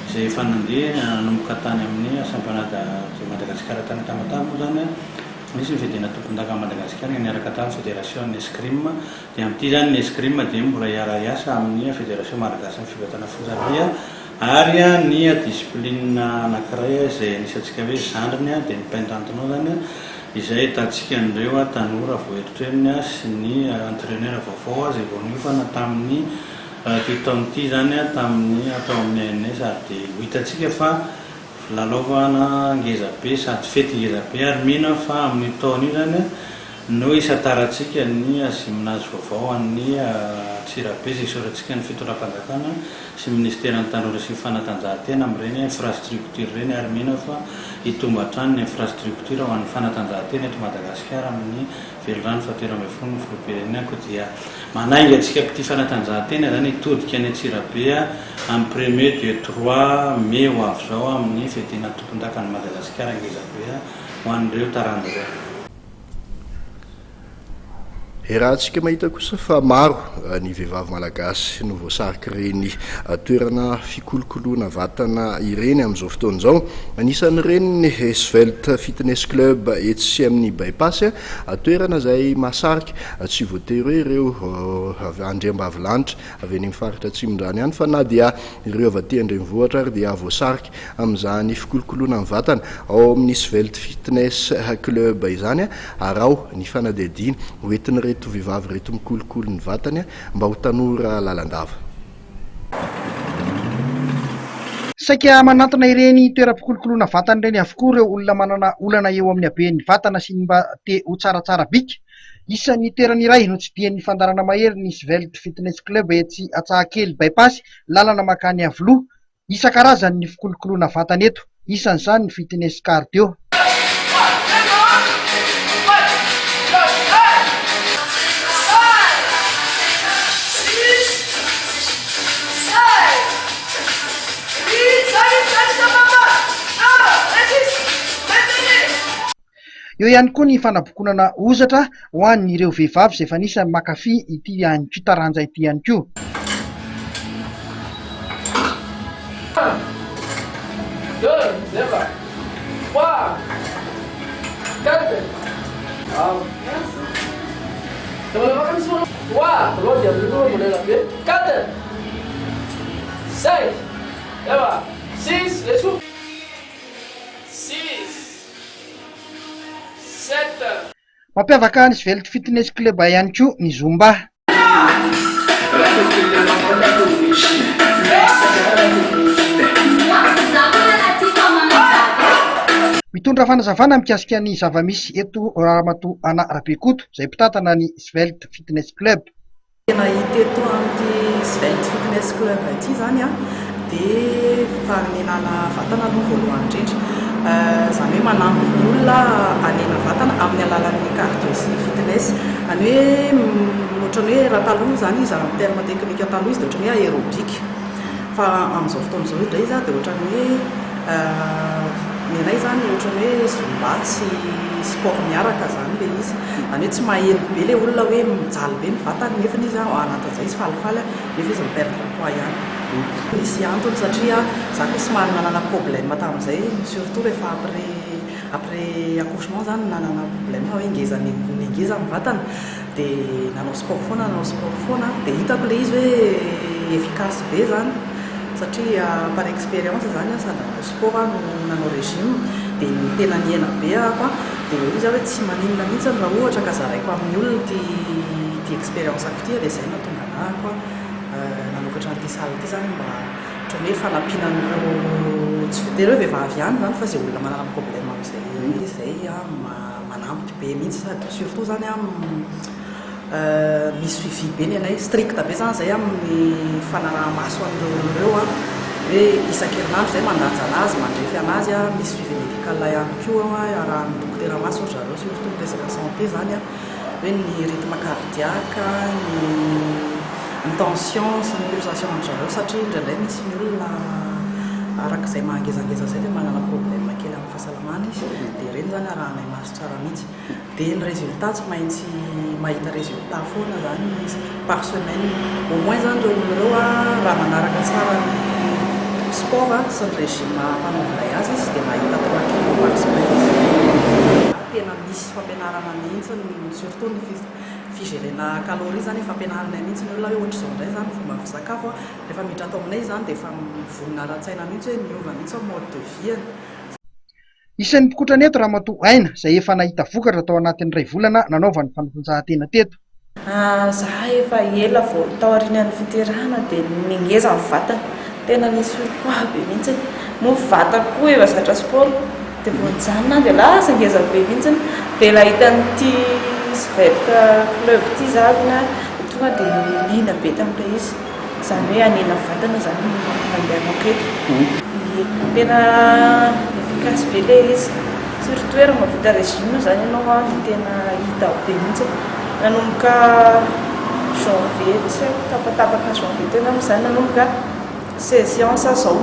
izay efa nandeha nanomboka tany amin'ny championnat de Madagascar tany Tamatamo zany misy ny fidina tompon-daka Madagasikara niaraka tamin'ny fédération ny escrime dia amin'ity zany ny escrime dia mbola hiara-iasa amin'ny fédération malagasy amin'ny fibatana Hafonjamby ary ny discipline anankiray izay anisantsika hoe zandriny dia ny pentathlon zany izay ahitantsika an'ireo tanora voeritreriny sy ny entraîneur vaovao izay vao niofana tamin'ny ity taon'ity zany tamin'ny atao amin'ny ANS ary dia ho hitantsika fa lalaovana ngeza be sady fety ngeza be ary mihina fa amin'ny taona io zany no isataratsika ny gymnase vaovao an'ny Antsirabe izay isoratsika ny fitondram-panjakana sy ministère ny tanora sy ny fanatanjahantena amin'ireny infrastructure ireny ary mihina fa hitomba hatrany ny infrastructure ho an'ny fanatanjahantena eto Madagasikara amin'ny velorano fahatelo ambin'ny folo ny filoham-pirenenako dia manainga antsika ity fanatanjahantena zany hitodika any Antsirabe amin'ny 1er 2 3 May ho avy izao amin'ny fedina tompon-daka ny Madagasikara ngeza be ho an'ireo taranja. raha antsika mahita kosa fa maro ny vehivavy malagasy no voasariky reny toerana fikolokoloana vatana ireny amin'izao fotoan'izao. Anisan'ireny ny Svelte Fitness Club etsy amin'ny bypass, toerana izay mahasariky tsy voatery hoe ireo andriambavilanitra avy eny amin'ny faritra atsimon-drano ihany, fa na dia ireo avy aty andrenivohitra ary dia voasariky amin'izany fikolokoloana ny vatana ao amin'ny Svelte Fitness Club izany, ary ao ny fanadihadiana hoentin' reto vehivavy reto mikolokolo ny vatany mba ho tanora lalandava. Saika manantona ireny toeram-pikolokoloana vatana ireny avokoa ireo olona manana olana eo amin'ny haben'ny vatana sy ny mba te ho tsaratsara bika. Isan'ny toerana iray no tsidian'ny fandarana mahery ny Svelte Fitness Club etsy Antsahakely bypass, lalana makany Avoloha. Isan-karazany ny fikolokoloana vatana eto, isan'izany ny fitness cardio. Eo ihany koa ny fanabokonana ozatra ho an'ireo vehivavy izay efa anisany mankafy ity an'ity taranja ity ihany koa. Mampiavaka ny Svelte Fitness Club ihany koa ny Zumba. Mitondra fanazavana mikasika ny zavamisy eto Ramatoa Ana Rabekoto izay mpitantana ny Svelte Fitness Club. Tena hita eto amin'ny Svelte Fitness Club ity zany dia faninana vatana aloha voalohany indrindra. Zany hoe manampy ny olona hanena vatana amin'ny alalan'ny cardio sy fitness. Any hoe ohatrany hoe raha taloha zany izy amin'ny terme teknika taloha izy dia ohatrany hoe aérobika, fa amin'izao fotoan'izao indray izy dia ohatrany hoe nenay zany ohatrany hoe zumba sy sport miaraka zany le izy. Any hoe tsy maheno be le olona hoe mijaly be ny vatany nefa izy anatin'izay izy falifaly nefa izy miperdre poids ihany. Misy antony satria za koa sy mary nanana problème tamin'izay, surtout rehefa après accouchement zany nanana problème hoe ngeza ny ngeza amin'ny vatana dia nanao sport foana dia hitako le izy hoe efficace be zany satria par expérience zany sady nanao sport nanao régime dia tena niena be ako dia izy hoe tsy maninona mihitsy raha ohatra ka zaraiko amin'ny olona ty expérience ako ty dia izay nahatonga anako nanokatra an'ity salle ity zany mba ohatrany hoe fanampianan'ireo tsy voatery hoe vehivavy ihany zany fa izay olona manana problème amin'izay manampy be mihitsy sady surtout zany misy suivi be ny anay strict be zany zay amin'ny fanaraha-maso an'ireo olon'ireo hoe isan-kerinandro zay mandanja anazy mandrefy anazy misy suivi médical ihany koa arahan'ny dokotera maso zareo surtout resaka santé zany hoe ny rythme cardiaque, ny tension sy ny pulsation zareo satria indraindray misy ny olona arak'izay mangezangeza zay dia manana problème kely amin'ny fahasalamana izy dia ireny zany arahanay maso tsara mihitsy. Dia ny résultat tsy maintsy mahita résultat foana zany izy par semaine au moins zany ireo olon'ireo raha manaraka tsara ny sport sy ny régime mpanaovana azy izy dia mahita 3 kilo par semaine. Tena misy fampianarana mihitsy surtout ny figérena calorie zany fampianarana mihitsy ny olona hoe ohatr'izao indray zany fomba fisakafo rehefa miditra atao aminay zany dia efa vonona ara-tsaina mihitsy hoe miova mihitsy ao mode de vie. Isan'ny mpikotrana eto Ramatoa Aina izay efa nahita vokatra tao anatin'ny 2 volana nanaovany fanatanjahantena teto. Zaho efa ela vao tao aorian'ny fiterahana dia mingeza ny vatana, tena nisy poids be mihitsy moa vatako koa efa zatra sport dia vao nijanona dia lasa ngeza be mihitsy dia lahita n'ity Svelte Club ity zany tonga dia liana be tamin'ilay izy zany hoe hanena vatana zany mandeha manketo. Tena efficace be le izy surtout hoe raha mahavita régime zany ianao tena hita be mihitsy nanomboka janvier tsy tapatapaka janvier tena amin'izany nanomboka 16 séances zao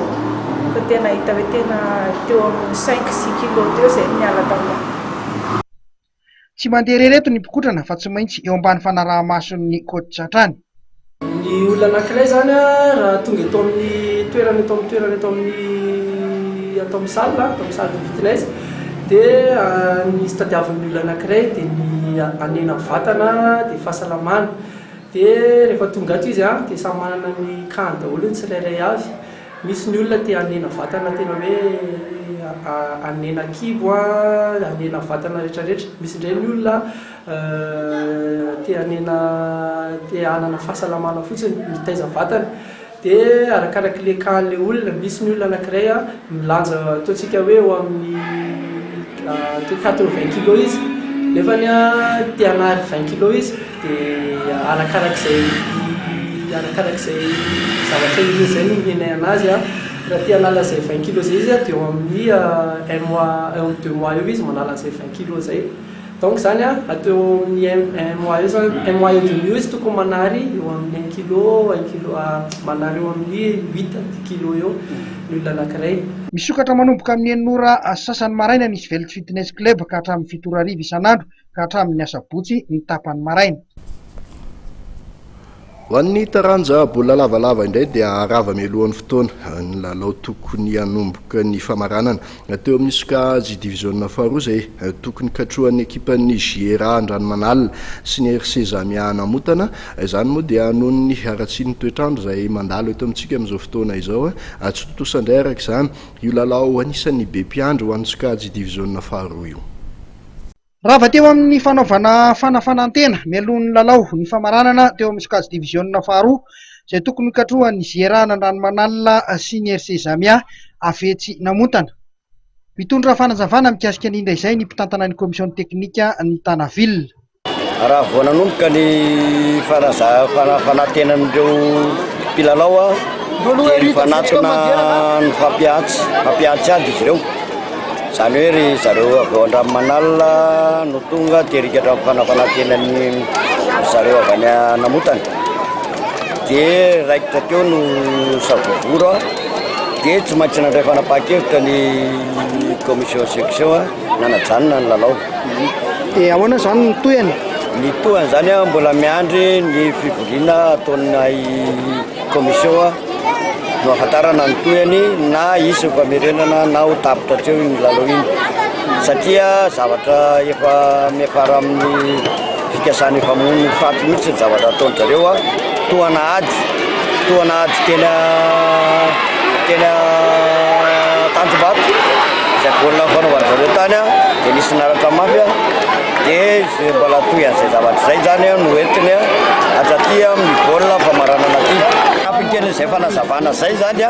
fa tena hita hoe tena teo amin'ny 5-6 kilo teo izay miala taminao. tsy mandeha rereto ny mpikotrana fa tsy maintsy eo ambany fanaraha-mason'ny coach hatrany. Ny olona anankiray zany raha tonga eto amin'ny toerana eto amin'ny salle fitness dia nisy tadiavin'ny olona anankiray dia ny anena vatana dia fahasalamana dia rehefa tonga ato izy dia samy manana ny kany daholo ny tsirairay avy. Misy ny olona tia anena vatana tena hoe anena kibo anena vatana rehetrarehetra. Misy indray ny olona tia hanana fahasalamana fotsiny mitaiza vatana dia arakaraky le kan'le olona. Misy ny olona anankiray milanja ataontsika hoe eo amin'ny 80 kilo izy nefa ny tia hanary 20 kilo izy dia arakarak'izay zavatra izy zay no mienay anazy raha tia hanala zay 20 kilo zay izy dia eo amin'ny 2 mois eo izy manala zay 20 kilo zay. Donc zany ateo amin'ny 1 mois eo demi izy tokony manary eo amin'ny 1 kilo manary eo amin'ny 8 kilo eo ny olona anankiray. Misokatra manomboka amin'ny enora sasany maraina nisy Velot Fitness Club ka hatramin'ny 7 arivo isan'andro ka hatramin'ny asabotsy ny tapany maraina. Ho an'ny taranja bola lavalava indray dia arava mialohan'ny fotoana ny lalao tokony hanomboka ny famaranana teo amin'ny Sokajy division faharoa izay tokony katrohan'ny ekipan'ny Giera Andranomanalina sy ny RC Zamia Namotana. Izany moa dia noho ny haratsian'ny toetrandro izay mandalo eto amintsika amin'izao fotoana izao tsy totosandray araka izany io lalao anisan'ny be mpiandry ho an'ny Sokajy division faharoa io. Rava teo amin'ny fanaovana fanafanantena mialohan'ny lalao ny famaranana teo amin'ny Sokajy division faharoa izay tokony katrohan'ny Giera Andranomanalina sy ny RC Zamia Afetsy Namotana. Mitondra fanazavana mikasika ny indray izay ny mpitantana ny komisiona teknika ny Tanaville. Raha vao nanomboka ny fanatenan'ireo mpilalao dia ny fanatona ny fampiatsy ady izy ireo. Zany hoe ry zareo avy ao Andranomanalina no tonga dia rikatra fanatenan'ny zareo avy any Namotana dia raikitra teo no savovoro dia tsy maintsy nandray fanapahan-kevitra ny commission section nanajanona ny lalao. Dia ahoana zany ny tohany? Ny tohany zany mbola miandry ny fivoriana ataonay commission no ahafantarana ny tohany na isy famerenana na ho tapitra treo ny lalao iny satria zavatra efa miafara amin'ny fikasany famono faty mihitsy ny zavatra ataony zareo tohana ady tena tanjobato izay baolina fanaovana zareo tany dia nisy naratra mafy dia mbola toy an'izay zavatra izay zany no entiny atraty amin'ny baolina famaranana aty ampikely izay fanazavana zay zany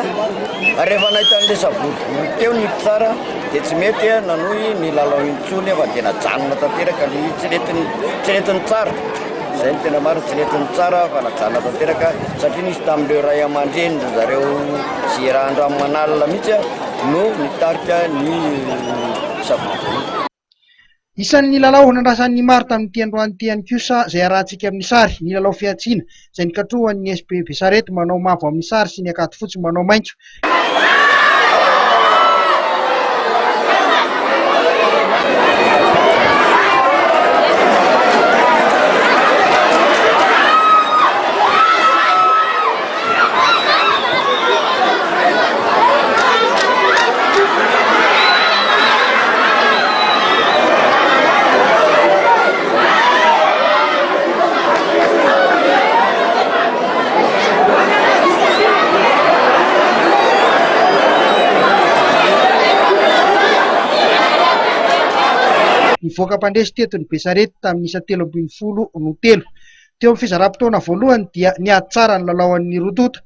rehefa nahita n'le savorovory teo ny tsara dia tsy mety nanohy ny lalao intsony fa dia najanona tanteraka ny tsy netiny tsara. Izay ny tena marina tsy netiny tsara fa najanona tanteraka satria nisy tamin'ireo ray aman-dreny zareo Giera Andranomanalina mihitsy no nitarika ny savorovory. Isan'ny lalao nandrasan'ny maro tamin'ity androany ihany kosa izay arahantsika amin'ny sary ny lalao fiatsiana izay nikatrohan'ny SP Besarety manao mavo amin'ny sary sy ny akaty fotsy manao maitso. Nivoaka mpandresy teto ny Besarety tamin'ny isa 3 no 3. Teo amin'ny fizaram-potoana voalohany dia niady tsara ny lalaon'ny Rotota.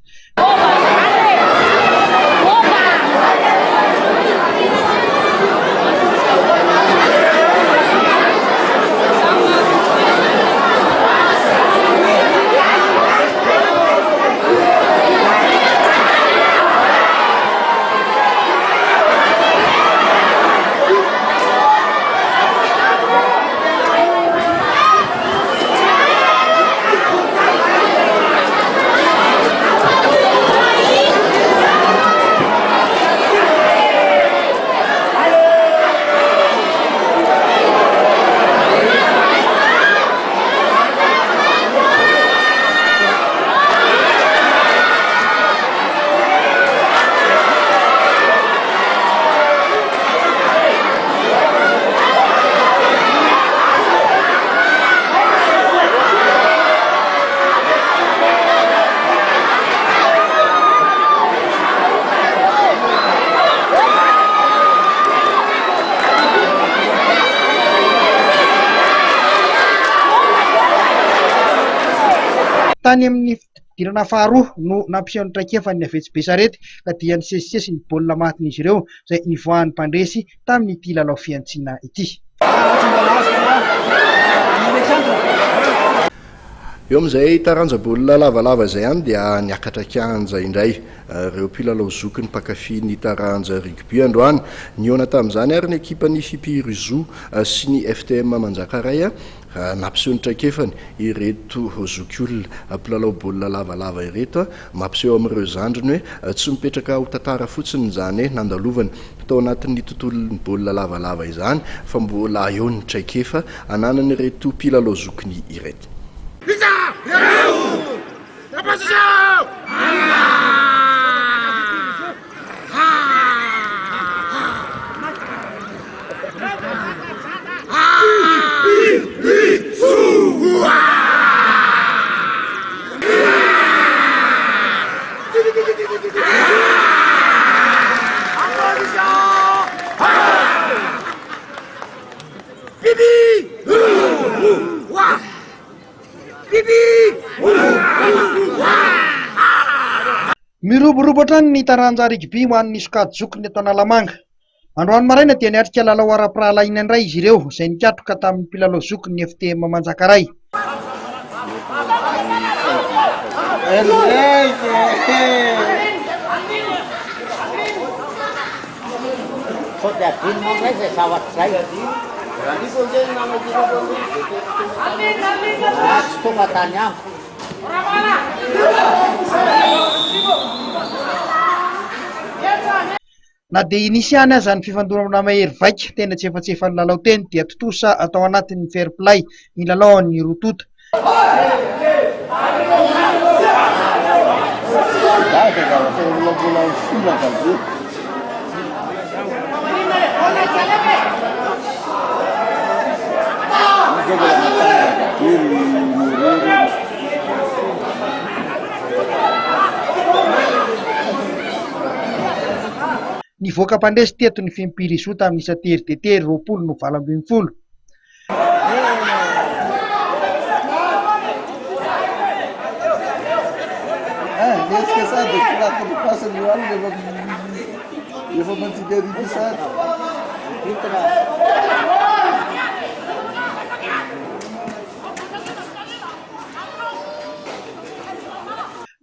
tany amin'ny fidirana faharoa no nampisehoan'ny traikefan'ny Avetsibesarety ka dia nisesisesy ny baolina matin'izy ireo izay nivoahan'ny mpandresy tamin'ity lalao fiantsiana ity. Eo amin'izay taranja-baolina lavalava izay ihany dia niakatra kianja indray ireo mpilalao zoky ny mpakafy ny taranja rugby androany niona tamin'izany ary ny ekipan'ny Fimpirizo sy ny FTM Manjakaray nampiseho ny traikefany ireto zoky olona mpilalao baolina lavalava ireto mampiseho amin'ireo zandriny hoe tsy mipetraka ho tantara fotsiny izany nandalovany tao anatin'ny tontolon'ny baolina lavalava izany fa mbola eo ny traikefa ananany ireto mpilalao zokiny ireto. Miroborobotra ny taranja rugby ho an'ny sokajy zokiny eto Analamanga. Androany maraina dia niarika lalao ara-pirahalaina indray izy ireo izay nikatroka tamin'ny mpilalao zokiny FTM Manjakaray. Na dia inisy ihany aza ny fifandonana mahery vaika tena tsy efa-tsefan'ny lalao teny dia totosa atao anatin'ny fair play ny lalaon'ny rotota. Nivoaka mpandresy teto ny Fimpirizo tamin'ny Isatery Tetery 20 no 20.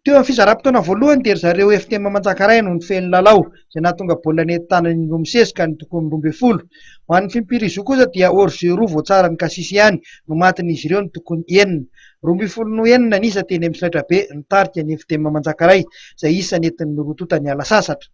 Teo amin'ny fizara-potoana voalohany dia zareo FTM Manjakaray no nifehy lalao izay nahatonga baolina nentin-tanany roa misesika ny tokony 12. Ho an'ny Fimpirizo kosa dia hors-jeu voatsara ny Kasisy ihany no matin'izy ireo ny tokony 9. 29 nisa teny amin'ny Silaitra be nitarika ny FTM Manjakaray izay isa nentin'ny rotota ny ala sasatra.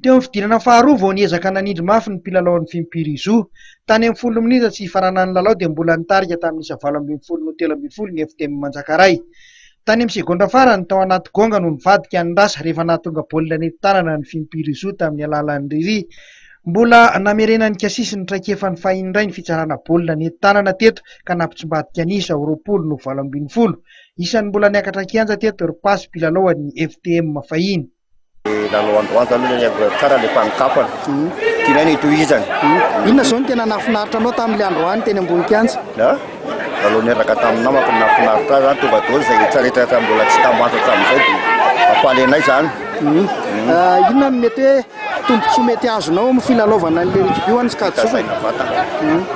Teo amin'ny fidirana faharoa vao niezaka nanindry mafy ny mpilalaon'ny Fimpirizo. Tany amin'ny 10 minitra tsy faranan'ny lalao dia mbola nitarika tamin'ny 9:12 ny FTM Manjakaray. Tany amin'ny segondra farany tao anaty gonga no nivadika ny rasa rehefa nahatonga baolina nentin-tanana ny Fimpirizo tamin'ny alalan'ny Riry. Mbola namerenan'ny Kasisy ny traikefan'ny fahiny indray ny fitsarana baolina nentin-tanana teto ka nampitsimbadika anisa 20-12. Isan'ny mbola niakatra kianja teto ripasy mpilalao-an'ny FTM fahiny. Lalao androany zany tsara le mpanikapana tiana ny tohizany. Inona zao no tena nahafinaritra anao tamin'ilay androany teny ambony kianja? Lalao nieraka tamin'ny namako nahafinaritra zany tonga daholo izay tsaretra mbola tsy tambantatra tamin'izay dia ampalenay zany. Inona no mety hoe tombontsoa mety azonao amin'ny filalaovana an'ilay rugby ho an'ny sokajy zokiny?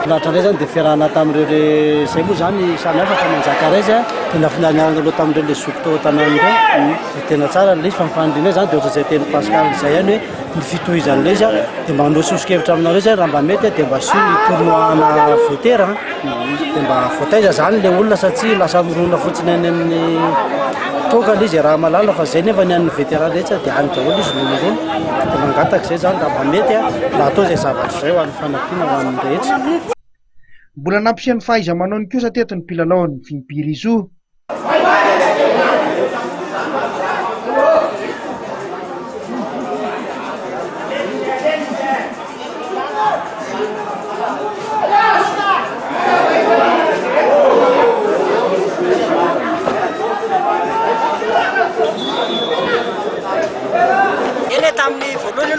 Lahatra indray zany dia fiarahana tamin'ireo izay moa zany samy hafa fa Manjakaray zany dia nafinarana aloha tamin'ireo le zoky tao an-tanàna ireo dia tena tsara ilay izy fa mifandrinay zany dia ohatr'izay teny Pascal izay ihany hoe ny fitohizan'ilay izy dia mba hanao sosokevitra aminareo zay raha mba mety dia mba sio ny tournoina vetera dia mba voataiza zany ilay olona satria lasa mirona fotsiny any amin'ny toka ilay izy raha malala fa zay nefa ny an'ny vetera rehetra dia any daholo izy lolorona dia mangataka izay zany raha mba mety raha atao izay zavatra izay ho an'ny fanampiana ho an'ny rehetra. Mbola nampiseho ny fahaiza-manaony kosa teto ny mpilalao-ny Fimpirizo.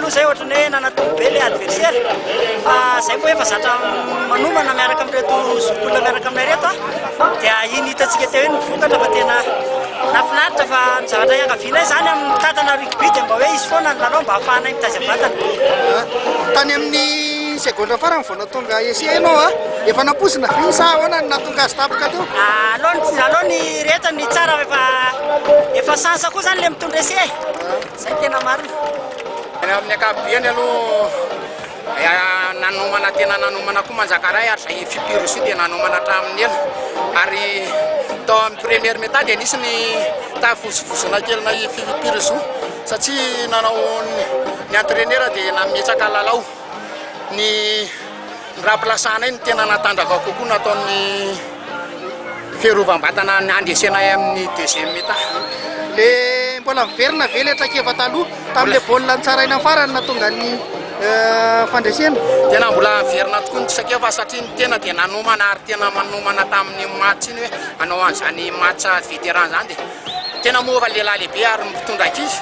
aloha zay ohatrany hoe nanatomy be le adversaire fa zay koa efa zatra manomana miaraka amin'reto zokolona miaraka aminay reto dia iny hitantsika teo hoe nifokatra fa tena nafinaritra fa ny zavatra iangavianay zany amin'ny tantana rugby dia mba hoe izy foana ny lalao mba hahafahanay mitazy vatana tany amin'ny segondra farany vao natonga esi ianao efa naposina vi sa ahoana ny natonga azy tapaka teo aloha ny reta ny tsara efa sansa koa zany le mitondra esi zay tena marina amin'ny akabiany aloha nanomana tena nanomana koa manjakaray ary zay fipiroso dia nanomana hatramin'ny ela ary tao amin'ny première méta dia nisy ny tavosovosona kelina fipiroso satria nanao ny entraîneur dia nametsaka lalao ny raplasanay ny tena natandraka kokoa nataon'ny fiarovam-batana andesena amin'ny deuxième méta le mbola miverina ve le trakeva taloha tamin'le baolina ny tsaraina farany natonga ny fandresena tena mbola miverina tokoa ny sakeva satria ny tena dia nanomana ary tena manomana tamin'ny match iny hoe anao an'izany match vétéran zany dia tena mova lehilahy lehibe ary mitondra ankizy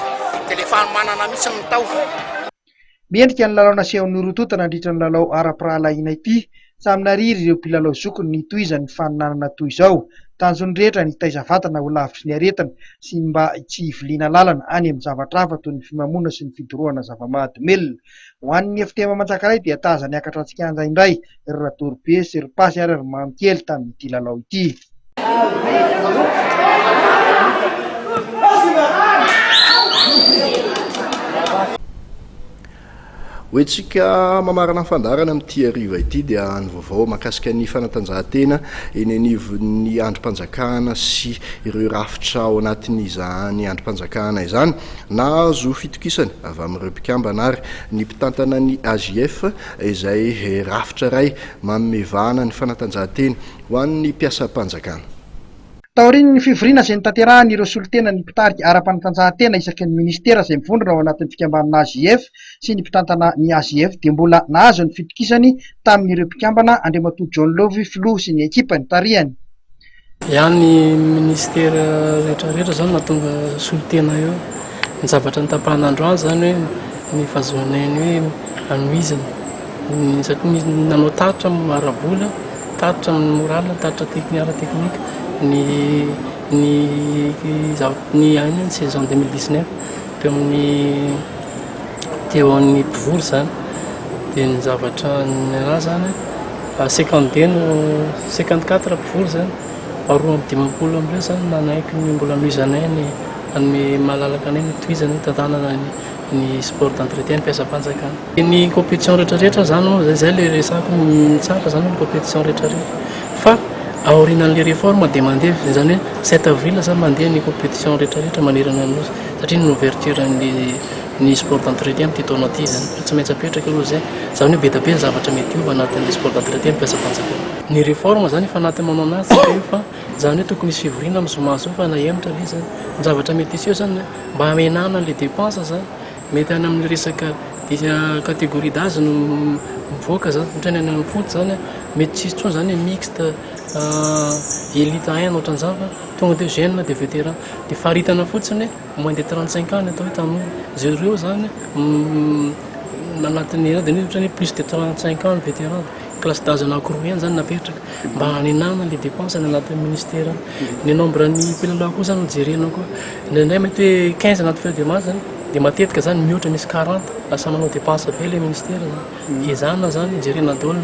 dia lefa manana mihitsy ny tao miendrika ny lalao nasehon'ny rotota nandritra ny lalao ara-pirahalaina ity samina riry ireo mpilalao zokony nitohizany faninanana toy izao tanjony rehetra ny taiza vatana ho lavitry ny aretina sy mba tsy hiviliana lalana any amin'ny zavatra hafa toy ny fimamoana sy ny fidorohana zava-mahadomelona ho an'ny efitema manjakaray dia taza ny akatratsika anjaindray ry ratorobe sy ry pasy ary ry mamikely tamin'ity lalao ity hoetsika mamarana fandarana amin'ity ariva ity dia ny vaovao mahakasika ny fanatanjahantena eny anivon'ny androm-panjakana sy ireo rafitra ao anatin'izany androm-panjakana izany nahazo fitokisany avy amin'ireo mpikambana ary ny mpitantana ny AJF izay rafitra ray mamevana ny fanatanjahantena ho an'ny mpiasam-panjakana taoriny ny fivoriana izay nitanterahany ireo solotena ny mpitarika ara-panatanjahantena isaky ny ministera izay mivondrona ao anatin'ny fikambanana AJF sy ny mpitantana ny AJF dia mbola nahazo ny fitokisany tamin'ireo mpikambana Andriamatoa John Lovy Filoha sy ny ekipany tarihany ihany ministera rehetrarehetra zany nahatonga solotena eo ny zavatra ny tapahan'androany zany hoe ny fahazoanainy hoe anoizany satria nanao tatitra arabola tatitra amin'ny morala tatitra ara-teknika ny saison 2019 teo amin'ny mpivory zany dia ny zavatra ny raha zany 52 no 54 mpivory zany aroa amin'ny 50 amin'ireo zany nanaiky ny mbola anoizanay ny anome malalaka anay ny tohizany tantanana ny sport d'entretien mpiasam-panjakana ny compétition rehetrarehetra zany zay le resako tsara zany ny compétition rehetrarehetra fa aorinan'le réforme dia mandeha zany hoe 7 avril zany mandeha ny compétition rehetrarehetra manerana nosy satria ny ouverture ny sport d'entretien amin'ity taona ity zany tsy maintsy apetraka aloha zay zany hoe be da be ny zavatra mety ova anatin'ny sport d'entretien mpiasam-panjakana ny réforme zany efa anaty manao anazy io fa zany hoe tokony misy fivoriana amin'ny zomaso fa nahemitra le zany ny zavatra mety isy eo zany mba hamenana le dépense zany mety any amin'ny resaka catégorie d'âge no mivoaka zany ohatrany any amin'ny foot zany mety tsisy tsony zany mixte élite 1 ohatran'izany fa tonga de jeune de vétéran dia faharitana fotsiny moins de 35 ans atao hoe tamin'io zereo zany anatin'ny dia ohatrany plus de 35 ans vétéran classe d'âge anankiroa ihany zany napetraka mba hanenana le dépense ny anatin'ny ministère ny nombre ny mpilalao koa zany jerena koa indraindray mety hoe 15 anaty feuille de match zany dia matetika zany mihoatra misy 40 lasa manao dépense be le ministère zany ezana zany jerena daholo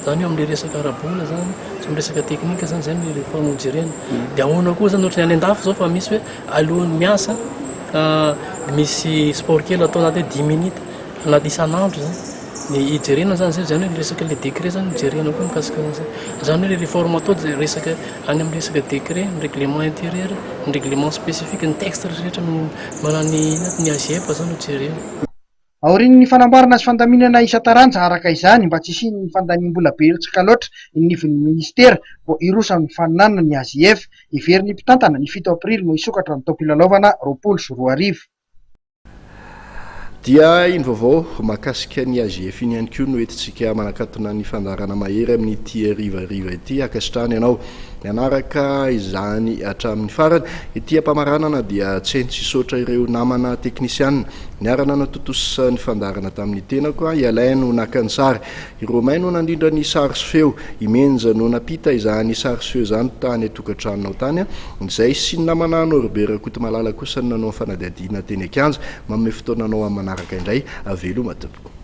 zany eo amin'le resaka arabola zany sy amin'ny resaka teknika zany zay ny réforme jerena dia ahoana koa zany ohatrany any an-dafo zao fa misy hoe alohan'ny miasa misy sport kely atao anaty hoe 10 minutes anaty isan'andro zany ny ijerena zany zay zany hoe resaka le décret zany jerena koa mikasika zany hoe le réforme atao dia resaka any amin'ny resaka décret ny règlement intérieur ny règlement spécifique ny texte rehetra manany ny AJF zany ho jerena aorian'ny fanamboarana sy fandaminana isan-taranja araka izany mba tsy isian'ny fandaniam-bola be erotsika loatra nivon'ny ministera vao irosan'ny faninanana ny AJF iverin'ny mpitantana ny 7 aprily no isokatra ny taom-pilalaovana 20 dia iny vaovao mahakasika ny AJF iny ihany koa no entintsika manakatona ny fandarana mahery amin'ity rivariva ity akasitrany ianao mianaraka izany hatramin'ny farany ity ampamaranana dia tsy hainy tsy saotra ireo namana teknisianina niarana natotosa ny fandarana tamin'ny tena koa ialay no nakany sary ireo may no nandindra ny sary sy feo imenja no napita izany sary sy feo zany tany atokantranonao tany izay sy namanano Robert Kotomalala kosa nanao fanadihadiana teny Kianja manome fotoananao amin'ny manaraka indray avelo matoboko